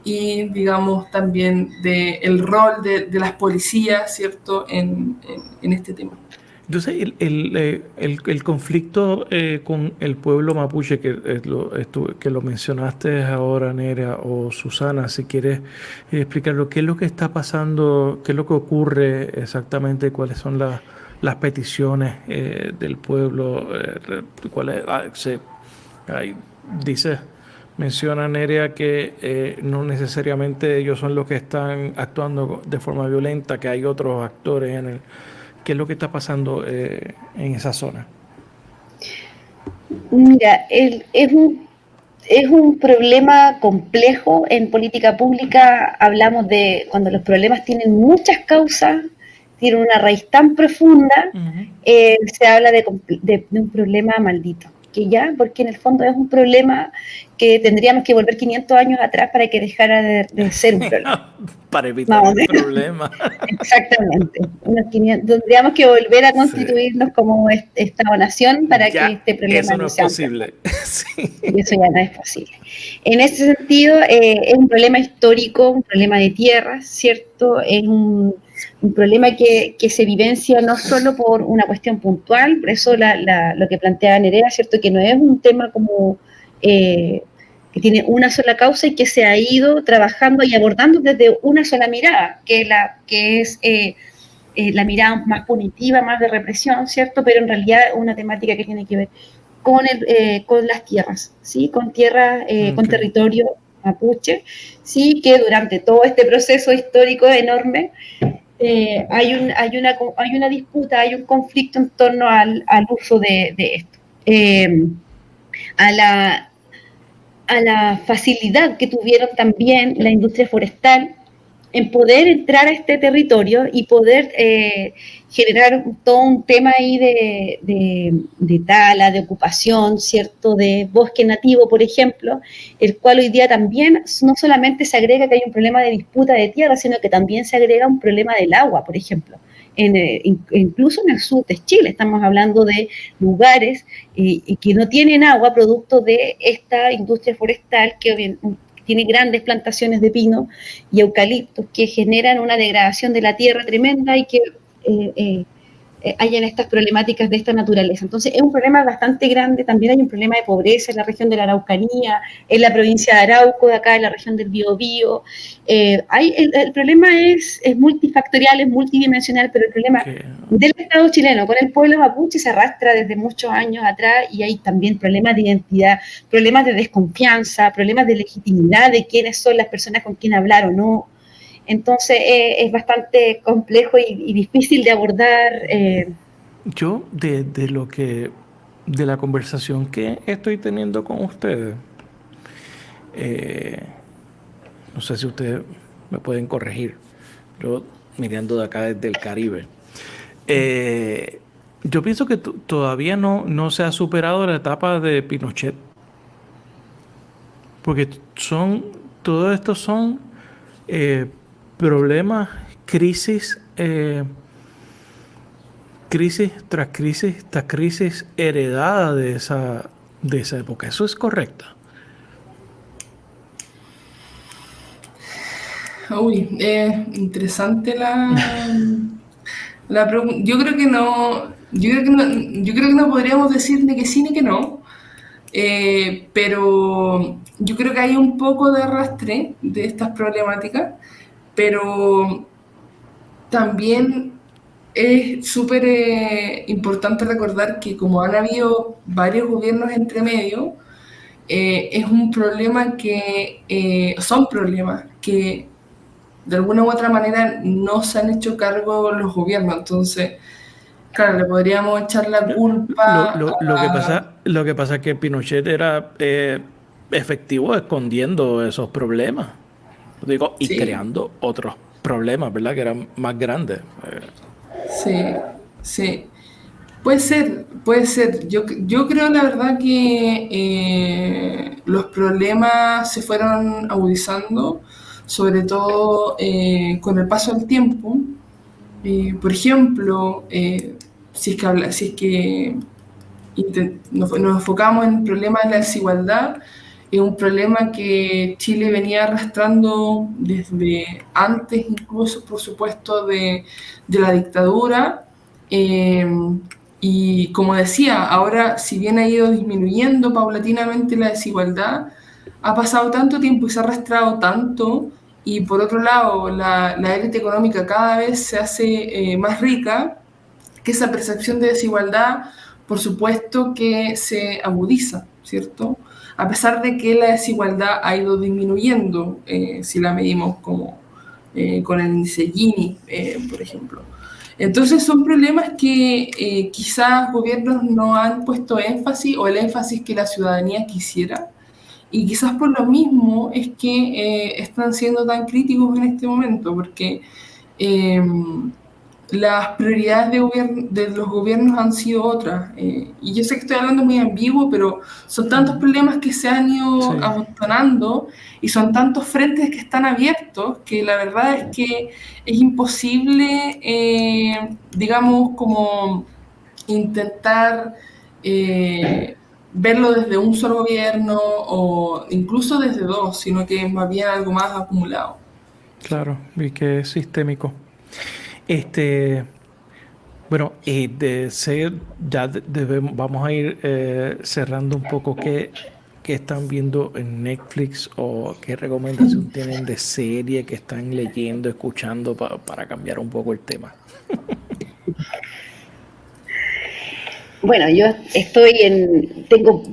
y, digamos, también del rol de las policías, ¿cierto?, en este tema. Entonces, el conflicto con el pueblo mapuche, que lo mencionaste ahora, Nerea o Susana, si quieres explicarlo, ¿qué es lo que está pasando? ¿Qué es lo que ocurre exactamente? ¿Cuáles son las peticiones del pueblo? Menciona Nerea que no necesariamente ellos son los que están actuando de forma violenta, que hay otros actores en el... ¿Qué es lo que está pasando en esa zona? Mira, es un problema complejo. En política pública hablamos de cuando los problemas tienen muchas causas, tienen una raíz tan profunda, se habla de un problema maldito. bosque, ¿ya? Porque en el fondo es un problema que tendríamos que volver 500 años atrás para que dejara de ser un problema. Para evitar el problema. Exactamente. Tendríamos que volver a constituirnos como Estado-nación para ya, que este problema eso no es sea posible. Sí. Y eso ya no es posible. En ese sentido, es un problema histórico, un problema de tierras, ¿cierto? Es un problema que se vivencia no solo por una cuestión puntual, por eso lo que planteaba Nerea, ¿cierto? Que no es un tema como que tiene una sola causa y que se ha ido trabajando y abordando desde una sola mirada, que es la mirada más punitiva, más de represión, ¿cierto? Pero en realidad es una temática que tiene que ver con las tierras, ¿sí? Con tierras, con territorio mapuche, ¿sí? Que durante todo este proceso histórico enorme hay una disputa, hay un conflicto en torno al uso de esto. A la facilidad que tuvieron también la industria forestal en poder entrar a este territorio y poder generar todo un tema ahí de tala, de ocupación, ¿cierto? De bosque nativo, por ejemplo, el cual hoy día también no solamente se agrega que hay un problema de disputa de tierra, sino que también se agrega un problema del agua, por ejemplo. Incluso en el sur de Chile estamos hablando de lugares que no tienen agua producto de esta industria forestal que tiene grandes plantaciones de pino y eucaliptos que generan una degradación de la tierra tremenda y que hayan estas problemáticas de esta naturaleza. Entonces es un problema bastante grande, también hay un problema de pobreza en la región de la Araucanía, en la provincia de Arauco, de acá en la región del Biobío. El problema es multifactorial, es multidimensional, pero el problema del Estado chileno con el pueblo mapuche se arrastra desde muchos años atrás y hay también problemas de identidad, problemas de desconfianza, problemas de legitimidad de quiénes son las personas con quien hablar o no. Entonces es bastante complejo y difícil de abordar. Yo, de la conversación que estoy teniendo con ustedes, no sé si ustedes me pueden corregir, yo mirando de acá desde el Caribe, yo pienso que todavía no se ha superado la etapa de Pinochet, porque todos estos son problemas, crisis tras crisis heredada de esa época. ¿Eso es correcto? Uy, interesante la pregunta. Yo creo que no podríamos decir ni que sí ni que no. Pero yo creo que hay un poco de arrastre de estas problemáticas, pero también es súper importante recordar que como han habido varios gobiernos entre medio, es un problema son problemas que de alguna u otra manera no se han hecho cargo los gobiernos. Entonces, claro, le podríamos echar la culpa Lo que pasa es que Pinochet era efectivo escondiendo esos problemas. Digo, y sí, creando otros problemas, ¿verdad? Que eran más grandes. sí. Puede ser, puede ser. Yo creo la verdad que los problemas se fueron agudizando, sobre todo con el paso del tiempo. Por ejemplo, si es que nos enfocamos en el problema de la desigualdad, es un problema que Chile venía arrastrando desde antes, incluso, por supuesto, de la dictadura. Y como decía, ahora, si bien ha ido disminuyendo paulatinamente la desigualdad, ha pasado tanto tiempo y se ha arrastrado tanto, y por otro lado, la élite económica cada vez se hace más rica, que esa percepción de desigualdad, por supuesto que se agudiza, ¿cierto? A pesar de que la desigualdad ha ido disminuyendo, si la medimos como con el índice Gini, por ejemplo. Entonces son problemas que quizás gobiernos no han puesto énfasis o el énfasis que la ciudadanía quisiera, y quizás por lo mismo es que están siendo tan críticos en este momento, porque las prioridades de los gobiernos han sido otras. Y yo sé que estoy hablando muy ambiguo, pero son tantos problemas que se han ido amontonando y son tantos frentes que están abiertos que la verdad es que es imposible, digamos, como intentar verlo desde un solo gobierno o incluso desde dos, sino que es más bien algo más acumulado. Claro, y que es sistémico. Bueno, vamos a ir cerrando un poco qué están viendo en Netflix o qué recomendación tienen de serie que están leyendo, escuchando para cambiar un poco el tema. Bueno, yo tengo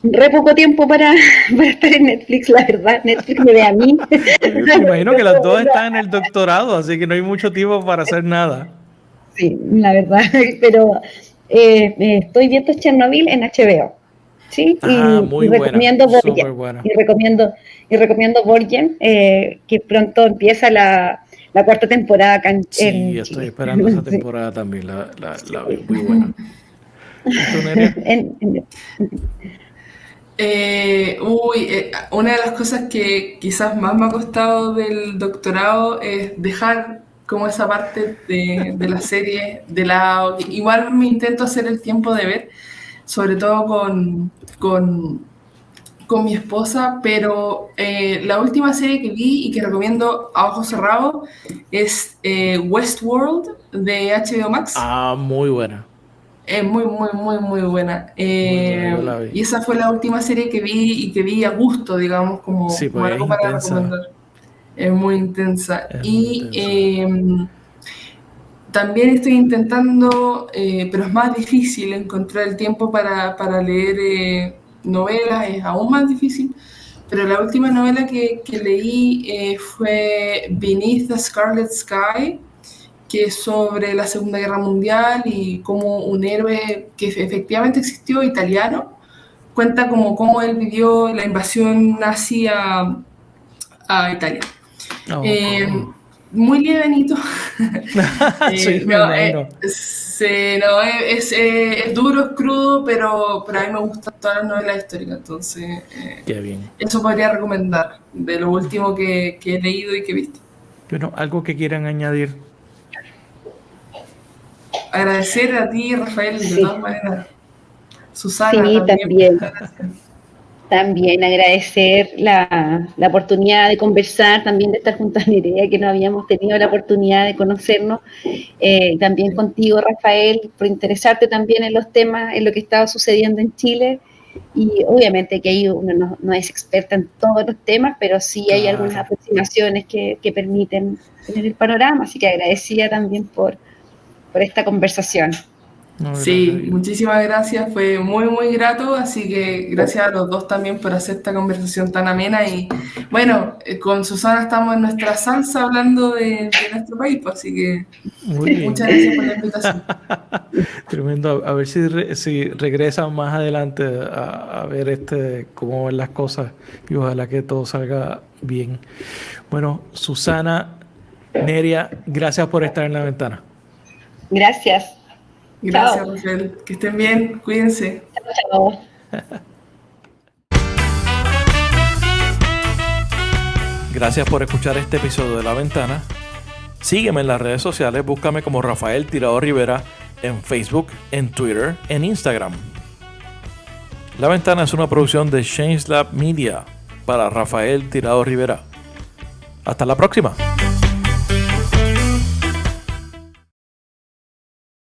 re poco tiempo para estar en Netflix, la verdad. Netflix me ve a mí. Me imagino que las dos están en el doctorado, así que no hay mucho tiempo para hacer nada. Sí, la verdad, pero estoy viendo Chernobyl en HBO, ¿sí? Muy buena, recomiendo Borgen, súper buena. y recomiendo Borgen, que pronto empieza la cuarta temporada acá en Chile. Estoy esperando esa temporada también, la veo muy buena. ¿Tú, Nerea? Una de las cosas que quizás más me ha costado del doctorado es dejar como esa parte de la serie de lado. Igual me intento hacer el tiempo de ver, sobre todo con mi esposa, pero la última serie que vi y que recomiendo a ojos cerrados es Westworld de HBO Max. Muy buena. Es muy buena. Y esa fue la última serie que vi y que vi a gusto, digamos, como algo para recomendar. Es muy intensa. También estoy intentando, pero es más difícil encontrar el tiempo para leer novelas, es aún más difícil. Pero la última novela que leí fue Beneath the Scarlet Sky, que es sobre la Segunda Guerra Mundial y cómo un héroe que efectivamente existió, italiano, cuenta cómo él vivió la invasión nazi a Italia. Muy livianito. Sí, me imagino. Es duro, es crudo, pero a mí me gustan todas las novelas históricas, entonces qué bien. Eso podría recomendar de lo último que he leído y que he visto. Bueno, algo que quieran añadir. Agradecer a ti, Rafael, de todas maneras. Susana, sí, también agradecer la oportunidad de conversar, también de estar junto a Nerea, que no habíamos tenido la oportunidad de conocernos. También contigo, Rafael, por interesarte también en los temas, en lo que estaba sucediendo en Chile. Y obviamente que ahí uno no es experta en todos los temas, pero sí hay algunas aproximaciones que permiten tener el panorama. Así que agradecida también por esta conversación. Sí, muchísimas gracias, fue muy grato, así que gracias a los dos también por hacer esta conversación tan amena y bueno, con Susana estamos en nuestra salsa hablando de nuestro país, así que muchas gracias por la invitación. Tremendo, a ver si regresan más adelante a ver cómo ven las cosas y ojalá que todo salga bien. Bueno, Susana, Nerea, gracias por estar en La Ventana. Gracias. Gracias, Rafael. Que estén bien. Cuídense. Chao. Gracias por escuchar este episodio de La Ventana. Sígueme en las redes sociales. Búscame como Rafael Tirado Rivera en Facebook, en Twitter, en Instagram. La Ventana es una producción de Change Lab Media para Rafael Tirado Rivera. Hasta la próxima.